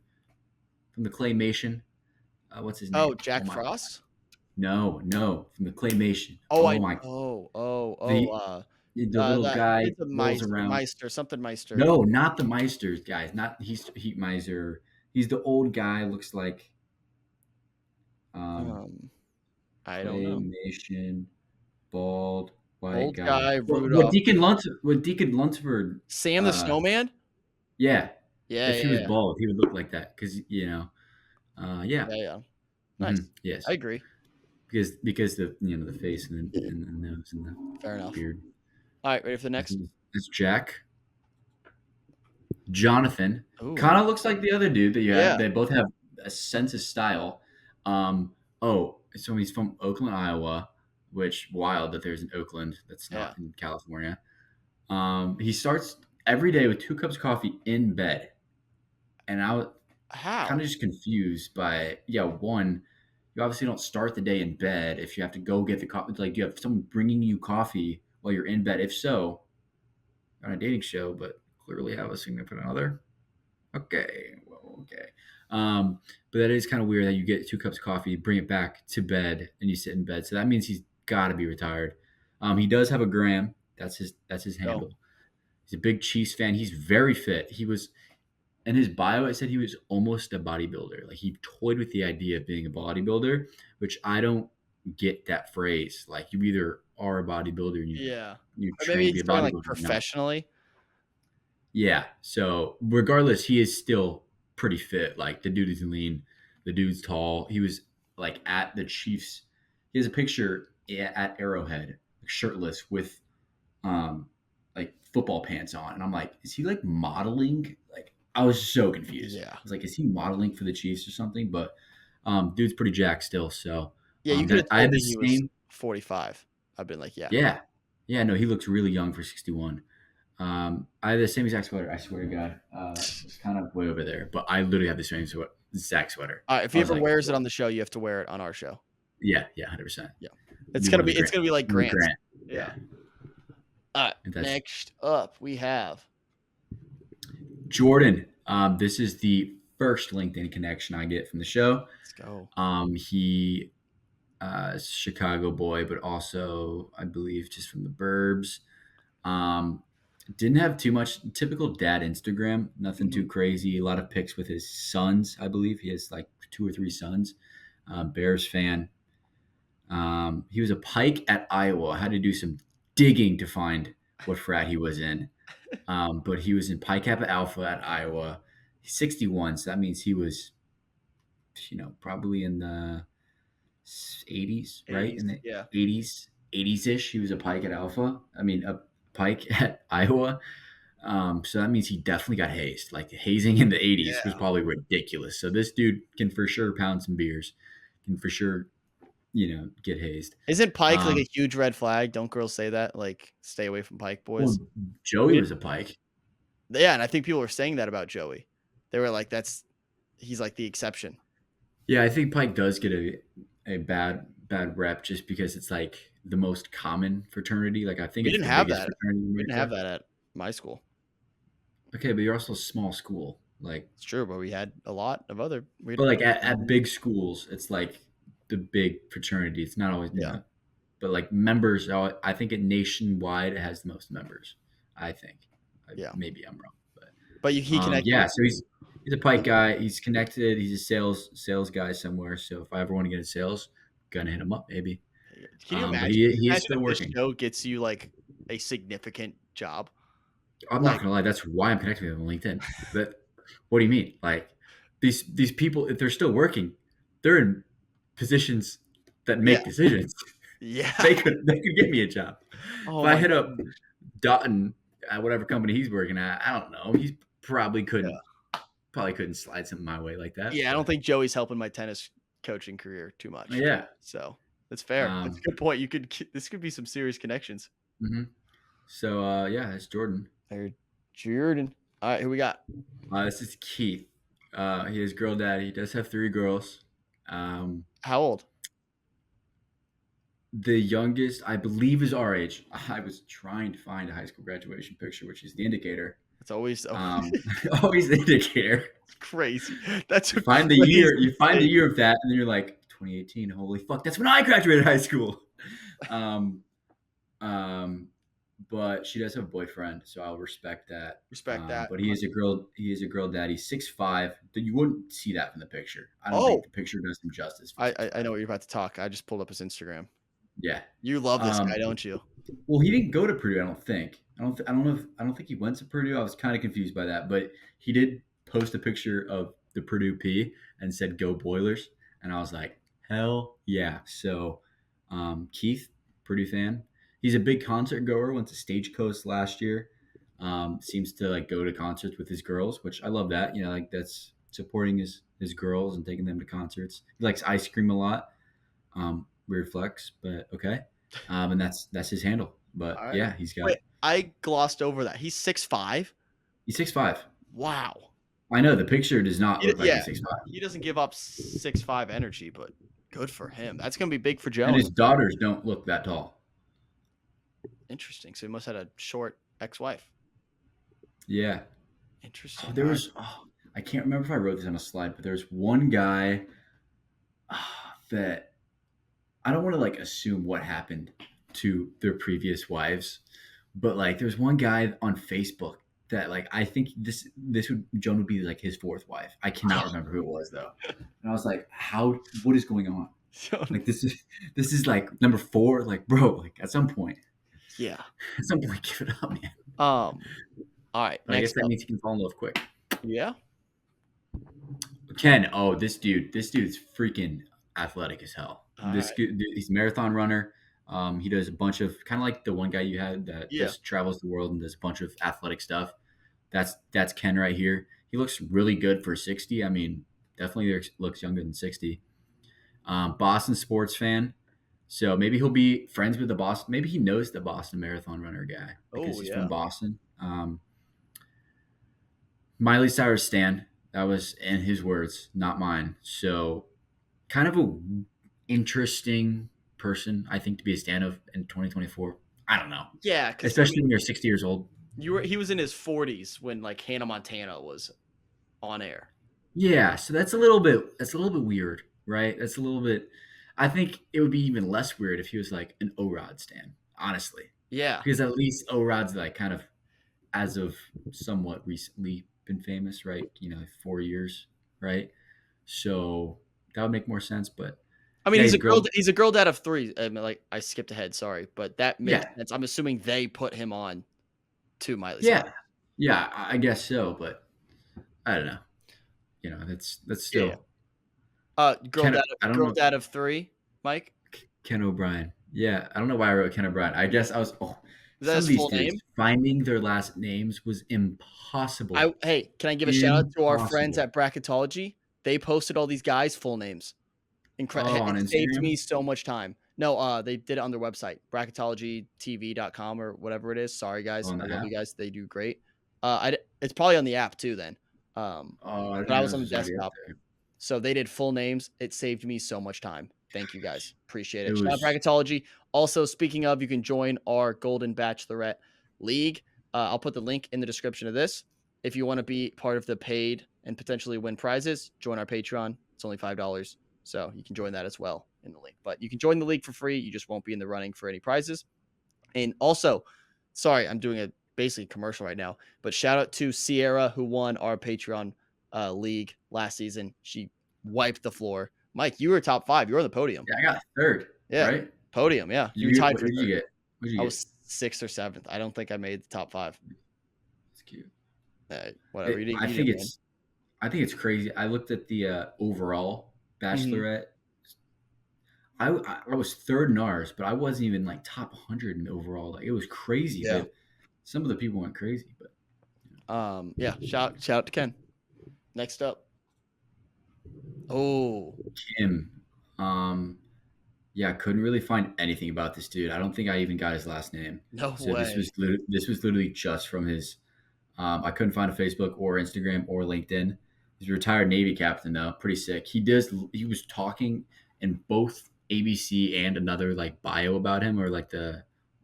from the claymation. What's his name? Oh, Jack my Frost? God. No, from the claymation. Oh, The little that guy it's a rolls around. Meister, something Meister. No, not the Meisters guys. Not he's Heat Miser. He's the old guy. Looks like I don't know. claymation, bald, white Old guy. guy, What Rudolph. Deacon Lunsford. Sam the Snowman? Yeah. Yeah, If he was bald, he would look like that because yeah. Yeah. Nice. Yes. I agree. Because the face and the nose and the Fair enough. beard. All right, ready for the next? It's Jack. Jonathan Ooh. kind of looks like the other dude that you Yeah. had. They both have a sense of style. So he's from Oakland, Iowa, which wild that there's an Oakland that's not in California. He starts every day with 2 cups of coffee in bed, and I was kind of just confused by one. You obviously don't start the day in bed if you have to go get the coffee. Like, do you have someone bringing you coffee while you're in bed? If so, on a dating show, but clearly have a significant other. Okay. But that is kind of weird that you get 2 cups of coffee, bring it back to bed, and you sit in bed. So that means he's got to be retired. He does have a gram. That's his handle. He's a big Chiefs fan. He's very fit. He was in his bio. It said he was almost a bodybuilder. Like, he toyed with the idea of being a bodybuilder, which I don't get that phrase. Like, you either are a bodybuilder and you train to be a bodybuilder, like professionally. Yeah. So regardless, he is still pretty fit. Like, the dude is lean. The dude's tall. He was like at the Chiefs. He has a picture at Arrowhead, shirtless with like football pants on. And I'm like, is he like modeling? Like, I was so confused. Yeah. I was like, is he modeling for the Chiefs or something? But dude's pretty jacked still. So yeah, you could have I told had me the he was same 45. I've been like, Yeah, no, he looks really young for 61. I have the same exact sweater. I swear to God, it's kind of way over there, but I literally have the same exact sweater. If he ever wears it on the show, you have to wear it on our show. Yeah, 100%. Yeah, it's gonna be like Grant. Yeah. Next up, we have Jordan. This is the first LinkedIn connection I get from the show. Let's go. He Chicago boy, but also I believe just from the burbs. Didn't have too much typical dad Instagram, nothing too crazy. A lot of pics with his sons, I believe. He has like 2 or 3 sons. Bears fan. He was a Pike at Iowa. I had to do some digging to find what frat he was in. But he was in Pi Kappa Alpha at Iowa. He's 61, so that means he was, probably in the 80s, right? In the 80s-ish. He was a Pike at Alpha. I mean, a Pike at Iowa. So that means he definitely got hazed. Like, hazing in the 80s was probably ridiculous. So this dude can for sure pound some beers. Can for sure, get hazed. Isn't Pike like a huge red flag? Don't girls say that? Like, stay away from Pike boys. Well, Joey was a Pike. Yeah, and I think people were saying that about Joey. They were like, he's like the exception. Yeah, I think Pike does get a bad rep just because it's like the most common fraternity. Like, I think we it's didn't the have biggest that. fraternity in We didn't America. have that at my school. Okay, but you're also a small school. Like, it's true, but we had a lot of other. But like at big schools, it's like the big fraternity. It's not always but like members, I think it nationwide it has the most members. I think. Yeah. Maybe I'm wrong, But he connected. yeah. So he's a Pike guy. He's connected. He's a sales guy somewhere. So if I ever want to get into sales, gonna hit him up maybe. Can you But imagine? he is Imagine still if working. this show gets you like a significant job. I'm not gonna lie. That's why I'm connected with him on LinkedIn. But what do you mean? Like these people, if they're still working, they're in positions that make decisions. Yeah. They could get me a job. Oh If I my hit up goodness. Dotton at whatever company he's working at, I don't know. He's probably couldn't slide something my way like that. Yeah, I don't think Joey's helping my tennis coaching career too much. Yeah. So that's fair. That's a good point. This could be some serious connections. Mm-hmm. So yeah, it's Jordan. Jordan. All right, who we got? This is Keith. He is girl daddy. He does have 3 girls. How old? The youngest, I believe, is our age. I was trying to find a high school graduation picture, which is the indicator. It's always Always the indicator. It's crazy. That's You find the year. You find the year of that, and then you're like, 2018. Holy fuck! That's when I graduated high school. But she does have a boyfriend, so I'll respect that. Respect that. But he is a girl. He is a girl daddy. 6'5". You wouldn't see that from the picture. I don't think the picture does him justice. I know what you're about to talk. I just pulled up his Instagram. Yeah. You love this guy, don't you? Well, he didn't go to Purdue. I don't think. I don't think he went to Purdue. I was kind of confused by that, but he did post a picture of the Purdue P and said "Go Boilers," and I was like, hell yeah. So, Keith, Purdue fan. He's a big concert goer. Went to Stagecoach last year. Seems to like go to concerts with his girls, which I love that. Like that's supporting his girls and taking them to concerts. He likes ice cream a lot. Weird flex, but okay. And that's his handle. But right. yeah, he's got. Wait, I glossed over that. He's 6'5". He's 6'5". Wow. I know the picture does not look like he's 6'5". He doesn't give up 6'5" energy, but good for him. That's gonna be big for Joan. And his daughters don't look that tall. Interesting. So he must have had a short ex-wife. Yeah. Interesting. There was. I can't remember if I wrote this on a slide, but there's one guy that. I don't want to like assume what happened to their previous wives, but like there's one guy on Facebook that like I think Joan would be like his 4th wife. I cannot remember who it was though. And I was like, what is going on? Like this is like number 4. Like, bro, like at some point. Yeah. At some point, give it up, man. All right. I guess that means you can fall in love quick. Yeah. Ken, this dude's freaking athletic as hell. He's a marathon runner. He does a bunch of kind of like the one guy you had that just travels the world and does a bunch of athletic stuff. That's Ken right here. He looks really good for 60. I mean, definitely looks younger than 60. Boston sports fan. So maybe he'll be friends with the Boston. Maybe he knows the Boston Marathon runner guy because he's from Boston. Miley Cyrus stan. That was in his words, not mine. So kind of a interesting person, I think, to be a stan of in 2024. I don't know. Yeah, especially when you're 60 years old. He was in his 40s when like Hannah Montana was on air. Yeah, so that's a little bit weird, right? That's a little bit. I think it would be even less weird if he was like an O-Rod stan, honestly. Yeah, because at least O-Rod's like kind of, as of somewhat recently, been famous, right? 4 years, right? So that would make more sense, but. I mean, he's a girl dad of 3. I mean, like I skipped ahead, sorry, but that makes sense. I'm assuming they put him on to Miley Cyrus. Yeah, I guess so, but I don't know. That's still. Girl dad of 3, Mike. Ken O'Brien. Yeah, I don't know why I wrote Ken O'Brien. I guess I was. Is that his full name? Finding their last names was impossible. Hey, can I give a shout out to our friends at Bracketology? They posted all these guys' full names. Incredible. It saved me so much time. No, they did it on their website, bracketologytv.com or whatever it is. Sorry, guys. I love you guys. They do great. It's probably on the app too then. But I was on the desktop. So they did full names. It saved me so much time. Thank you guys. Appreciate it. Shout out Bracketology. Also, speaking of, you can join our Golden Bachelorette League. I'll put the link in the description of this. If you want to be part of the paid and potentially win prizes, join our Patreon. It's only $5. So you can join that as well in the league. But you can join the league for free. You just won't be in the running for any prizes. And also, sorry, I'm doing a basically commercial right now, but shout out to Sierra, who won our Patreon league last season. She wiped the floor. Mike, you were top 5. You were on the podium. Yeah, I got third. Yeah, Right? podium. Yeah, you You, tied what for did you third. get? What did you I get? was 6th or 7th. I don't think I made the top 5. It's cute. Whatever. I think it's crazy. I looked at the overall Bachelorette. I was third in ours, but I wasn't even like top 100 in overall. Like it was crazy. Yeah. But some of the people went crazy. But yeah. Shout out to Ken. Next up. Oh, Kim. Yeah, I couldn't really find anything about this dude. I don't think I even got his last name. no So way. this was literally just from his. I couldn't find a Facebook or Instagram or LinkedIn. He's a retired Navy captain though, pretty sick. He was talking in both ABC and another like bio about him, or like the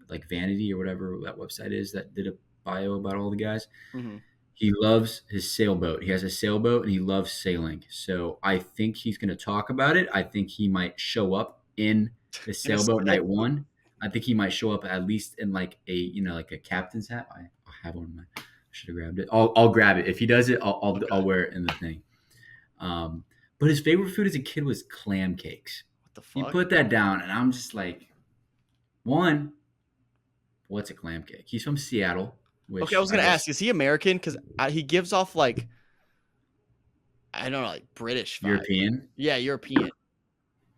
like Vanity or whatever that website is that did a bio about all the guys. Mhm. He loves his sailboat. He has a sailboat and he loves sailing. So I think he's going to talk about it. I think he might show up in the sailboat night sailboat. 1. I think he might show up at least in like a like a captain's hat. I have one in my. I should have grabbed it. I'll grab it. If he does it, I'll wear it in the thing. But his favorite food as a kid was clam cakes. What the He fuck? put that down, and I'm just like, one, what's a clam cake? He's from Seattle. Which Okay, I was gonna guess- ask, is he American? Because he gives off like, I don't know, like British vibe. European. Yeah, European.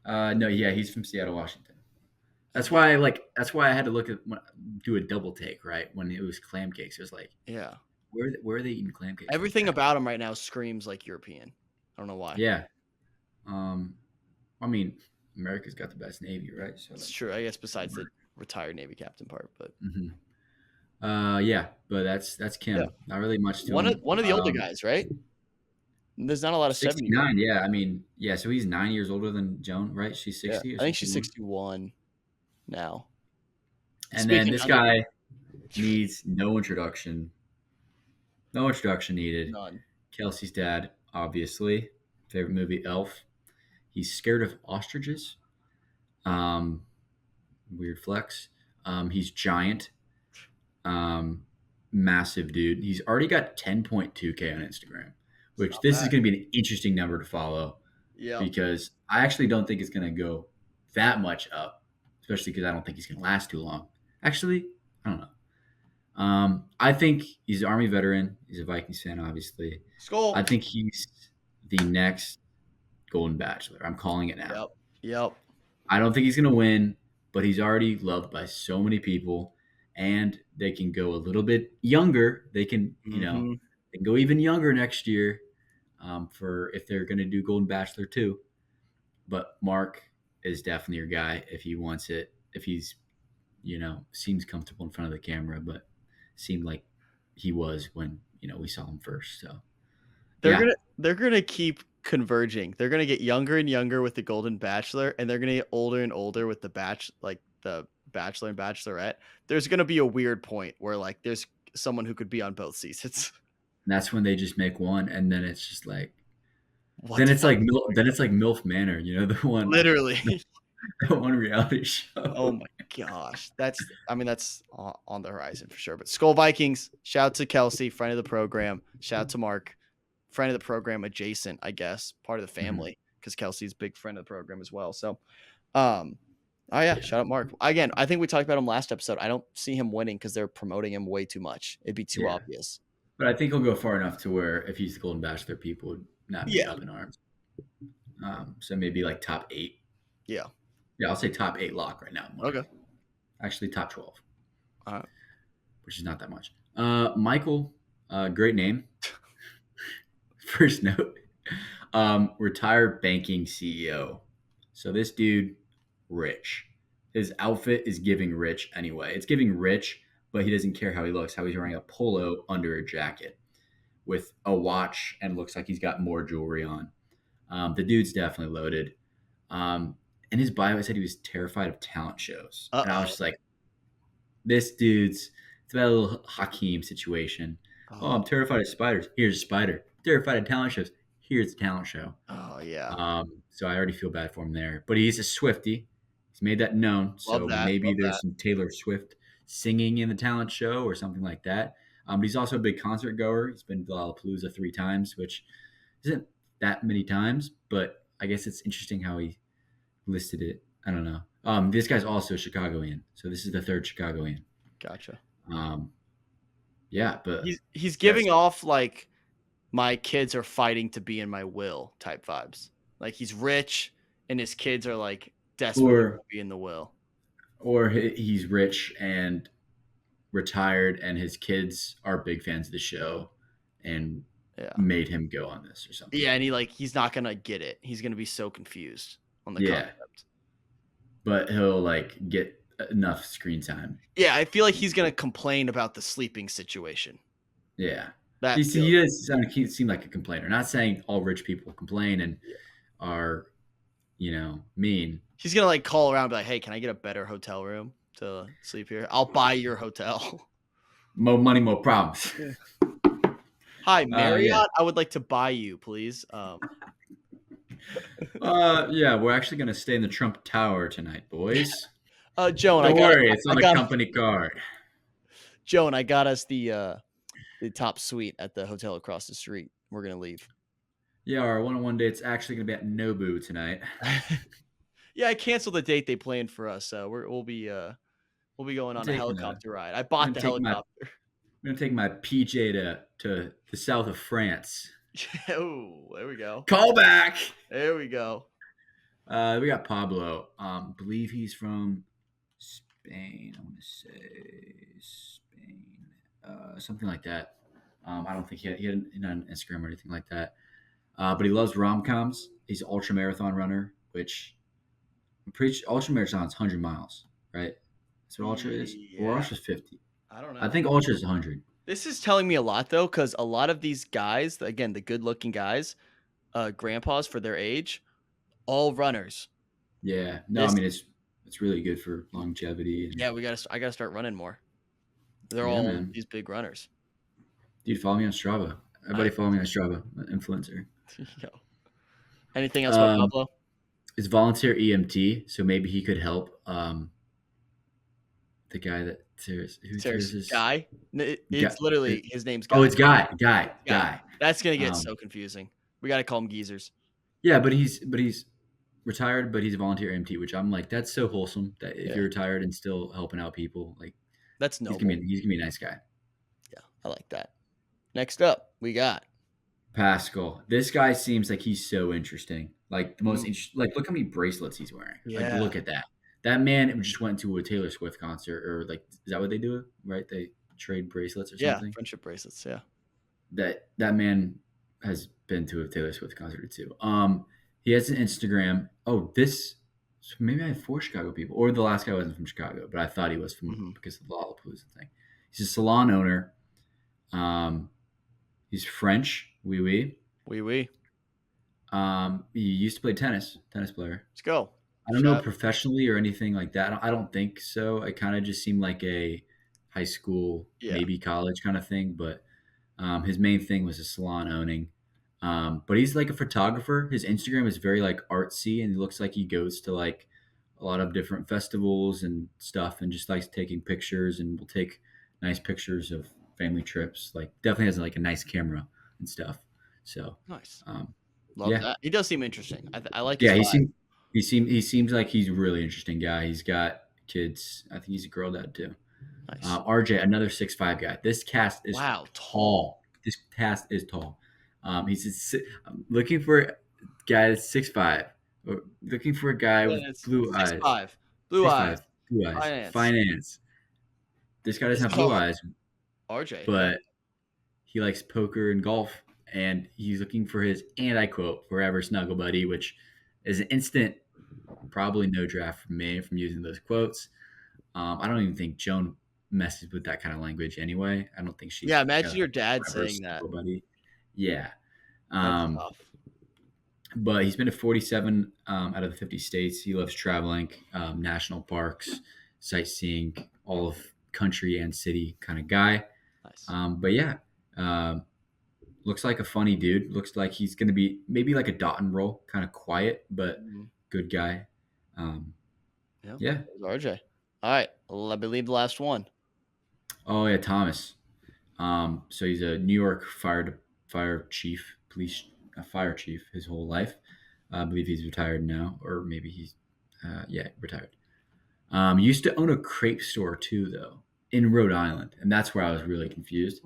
No, yeah, he's from Seattle, Washington. That's why I had to do a double take, right? When it was clam cakes, it was like, Yeah. where are they eating clam cakes? Everything about him right now screams like European. I don't know why. Yeah. I mean, America's got the best Navy, right? So It's true. I guess besides the retired Navy captain part, but yeah, but that's Kim. Yeah. Not really much to one him. of the older guys, right? There's not a lot of 70. 69, yeah. I mean, yeah, so he's 9 years older than Joan, right? She's 60 Yeah, or I think she's 61? 61 now. And then this Speaking guy needs no introduction. No introduction needed. None. Kelsey's dad, obviously. Favorite movie, Elf. He's scared of ostriches. Weird flex. He's giant. Massive dude. He's already got 10.2K on Instagram, which this is going to be an interesting number to follow. Yeah. Because I actually don't think it's going to go that much up, especially because I don't think he's going to last too long. Actually, I don't know. I think he's an Army veteran. He's a Vikings fan, obviously. Skull. I think he's the next Golden Bachelor. I'm calling it now. Yep. I don't think he's going to win, but he's already loved by so many people, and they can go a little bit younger. They can, they can go even younger next year for if they're going to do Golden Bachelor 2. But Mark is definitely your guy if he wants it. If he's, seems comfortable in front of the camera, but seemed like he was when, we saw him first. So they're gonna keep converging. They're gonna get younger and younger with the Golden Bachelor, and they're gonna get older and older with the the Bachelor and Bachelorette. There's gonna be a weird point where like there's someone who could be on both seasons. And that's when they just make one, and then it's just like Then it's like MILF Manor, the one literally. the one reality show. Oh my gosh, that's on the horizon for sure. But Skull Vikings, shout out to Kelsey, friend of the program. Shout out to Mark, friend of the program, adjacent, I guess, part of the family, because Kelsey's a big friend of the program as well. So, shout out Mark. Again, I think we talked about him last episode. I don't see him winning because they're promoting him way too much. It'd be too obvious. But I think he'll go far enough to where if he's the Golden Bachelor, people would not be up in arms. So maybe like top 8. Yeah. Yeah, I'll say top 8 lock right now. Okay. Actually, top 12. All right. Which is not that much. Michael, great name. First note, retired banking CEO. So this dude, rich. His outfit is giving rich anyway. It's giving rich, but he doesn't care how he looks, how he's wearing a polo under a jacket with a watch and looks like he's got more jewelry on. The dude's definitely loaded. In his bio, it said he was terrified of talent shows. And I was just like, this dude's, it's about a little Hakeem situation. Oh, I'm terrified of spiders. Here's a spider. Terrified of talent shows. Here's a talent show. Oh, yeah. So I already feel bad for him there. But he's a Swiftie. He's made that known. So Love maybe there's that. some Taylor Swift singing in the talent show or something like that. But he's also a big concert goer. He's been to Lollapalooza 3 times, which isn't that many times, but I guess it's interesting how he listed it. I don't know. This guy's also Chicagoan, so this is the third Chicagoan. Gotcha. Yeah, but He's giving off like my kids are fighting to be in my will type vibes. Like he's rich and his kids are like desperate to be in the will. Or he's rich and retired, and his kids are big fans of the show, and made him go on this or something. Yeah, and he's not gonna get it. He's gonna be so confused on the concept. But he'll like get enough screen time. Yeah, I feel like he's gonna complain about the sleeping situation. Yeah. He does seem like a complainer. Not saying all rich people complain and are, mean. He's gonna like call around and be like, "Hey, can I get a better hotel room to sleep here? I'll buy your hotel." More money, more problems. Hi, Marriott. I would like to buy you, please. Yeah, we're actually gonna stay in the Trump Tower tonight, boys. Joan, don't worry, it's on the company card. Joan, I got us the top suite at the hotel across the street. We're gonna leave. Yeah, our one-on-one date's actually gonna be at Nobu tonight. Yeah, I canceled the date they planned for us, so we'll be going on a helicopter ride. I bought the helicopter. I'm gonna take my PJ to the south of France. Oh, there we go. Call back. There we go. We got Pablo. Believe he's from Spain. I want to say Spain, something like that. I don't think he had an Instagram or anything like that. But he loves rom-coms. He's an ultra marathon runner, which ultra marathon is 100 miles, right? That's what ultra is. Yeah. Or ultra is 50. I don't know. I think ultra is 100. This is telling me a lot though, because a lot of these guys, again, the good-looking guys, grandpas for their age, all runners. Yeah. No, I mean it's really good for longevity. Yeah, I gotta start running more. They're all these big runners. Dude, follow me on Strava. Everybody follow me on Strava. I'm an influencer. Anything else about Pablo? It's volunteer EMT, so maybe he could help the guy that tears Guy? It's literally his name's Guy. Oh, it's Guy. That's gonna get so confusing. We gotta call him geezers. Yeah, but he's retired, but he's a volunteer EMT, which I'm like, that's so wholesome that if you're retired and still helping out people, like that's noble. He's gonna be a nice guy. Yeah, I like that. Next up, we got Pascal. This guy seems like he's so interesting. Like the most interesting. Like, look how many bracelets he's wearing. Yeah. Like, look at that. That man just went to a Taylor Swift concert, or like, is that what they do? Right? They trade bracelets or something. Yeah, friendship bracelets. Yeah. That man has been to a Taylor Swift concert too. He has an Instagram. Oh, maybe I have 4 Chicago people, or the last guy wasn't from Chicago, but I thought he was from because of the Lollapalooza thing. He's a salon owner. He's French. Oui. He used to play tennis player. Let's go. I don't know professionally or anything like that. I don't think so. It kind of just seemed like a high school, maybe college kind of thing. But his main thing was a salon owning. But he's like a photographer. His Instagram is very like artsy, and he looks like he goes to like a lot of different festivals and stuff, and just likes taking pictures, and will take nice pictures of family trips. Like definitely has like a nice camera and stuff. So nice. Love that. He does seem interesting. I like. Yeah, he seems like he's a really interesting guy. He's got kids. I think he's a girl dad too. Nice. RJ, another 6'5" guy. This cast is tall. This cast is tall. I'm looking for a guy that's 6'5", or looking for a guy with blue eyes. 6'5", blue eyes. Finance. This guy doesn't have blue eyes. RJ, but he likes poker and golf, and he's looking for his, and I quote, "forever snuggle buddy," which is an instant, probably no draft from me from using those quotes. I don't even think Joan messes with that kind of language anyway. I don't think she. Yeah, imagine your dad saying that. Buddy. Yeah. That's tough. But he's been to 47 out of the 50 states. He loves traveling, national parks, sightseeing, all of country and city kind of guy. Nice. But yeah, Looks like a funny dude. Looks like he's going to be maybe like a Dotton role, kind of quiet, but good guy. Yeah. There's RJ. All right, I believe the last one. Oh yeah, Thomas. So he's a New York fire chief, fire chief his whole life. I believe he's retired now, or maybe he's retired. Used to own a crepe store too, though, in Rhode Island, and that's where I was really confused.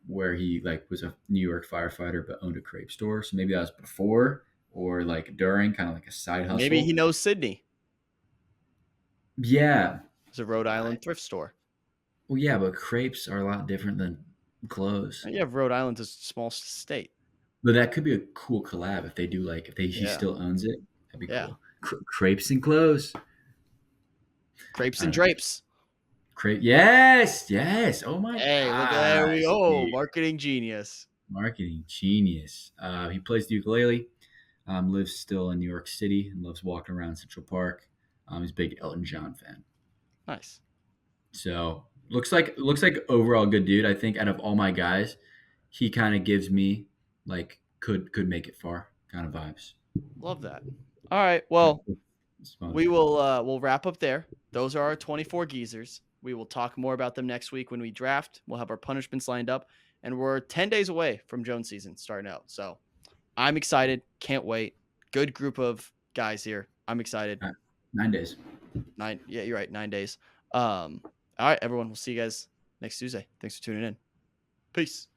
Where he like was a New York firefighter but owned a crepe store. So maybe that was before or like during, kind of like a side hustle. Maybe he knows Sydney. Yeah. It's a Rhode Island thrift store. Well, yeah, but crepes are a lot different than clothes. Yeah, Rhode Island's a small state. But that could be a cool collab if they do like he still owns it. That'd be cool. Crepes and clothes. Crepes and drapes. Yes. Oh my Hey, god. look, there we go. Marketing genius. Marketing genius. He plays the ukulele. Lives still in New York City and loves walking around Central Park. He's a big Elton John fan. Nice. So looks like overall good dude. I think out of all my guys, he kind of gives me like could make it far kind of vibes. Love that. All right. Well, we will we'll wrap up there. Those are our 24 geezers. We will talk more about them next week when we draft. We'll have our punishments lined up, and we're 10 days away from Joan's season starting out. So I'm excited. Can't wait. Good group of guys here. I'm excited. 9 days. Yeah, you're right. 9 days. All right, everyone. We'll see you guys next Tuesday. Thanks for tuning in. Peace.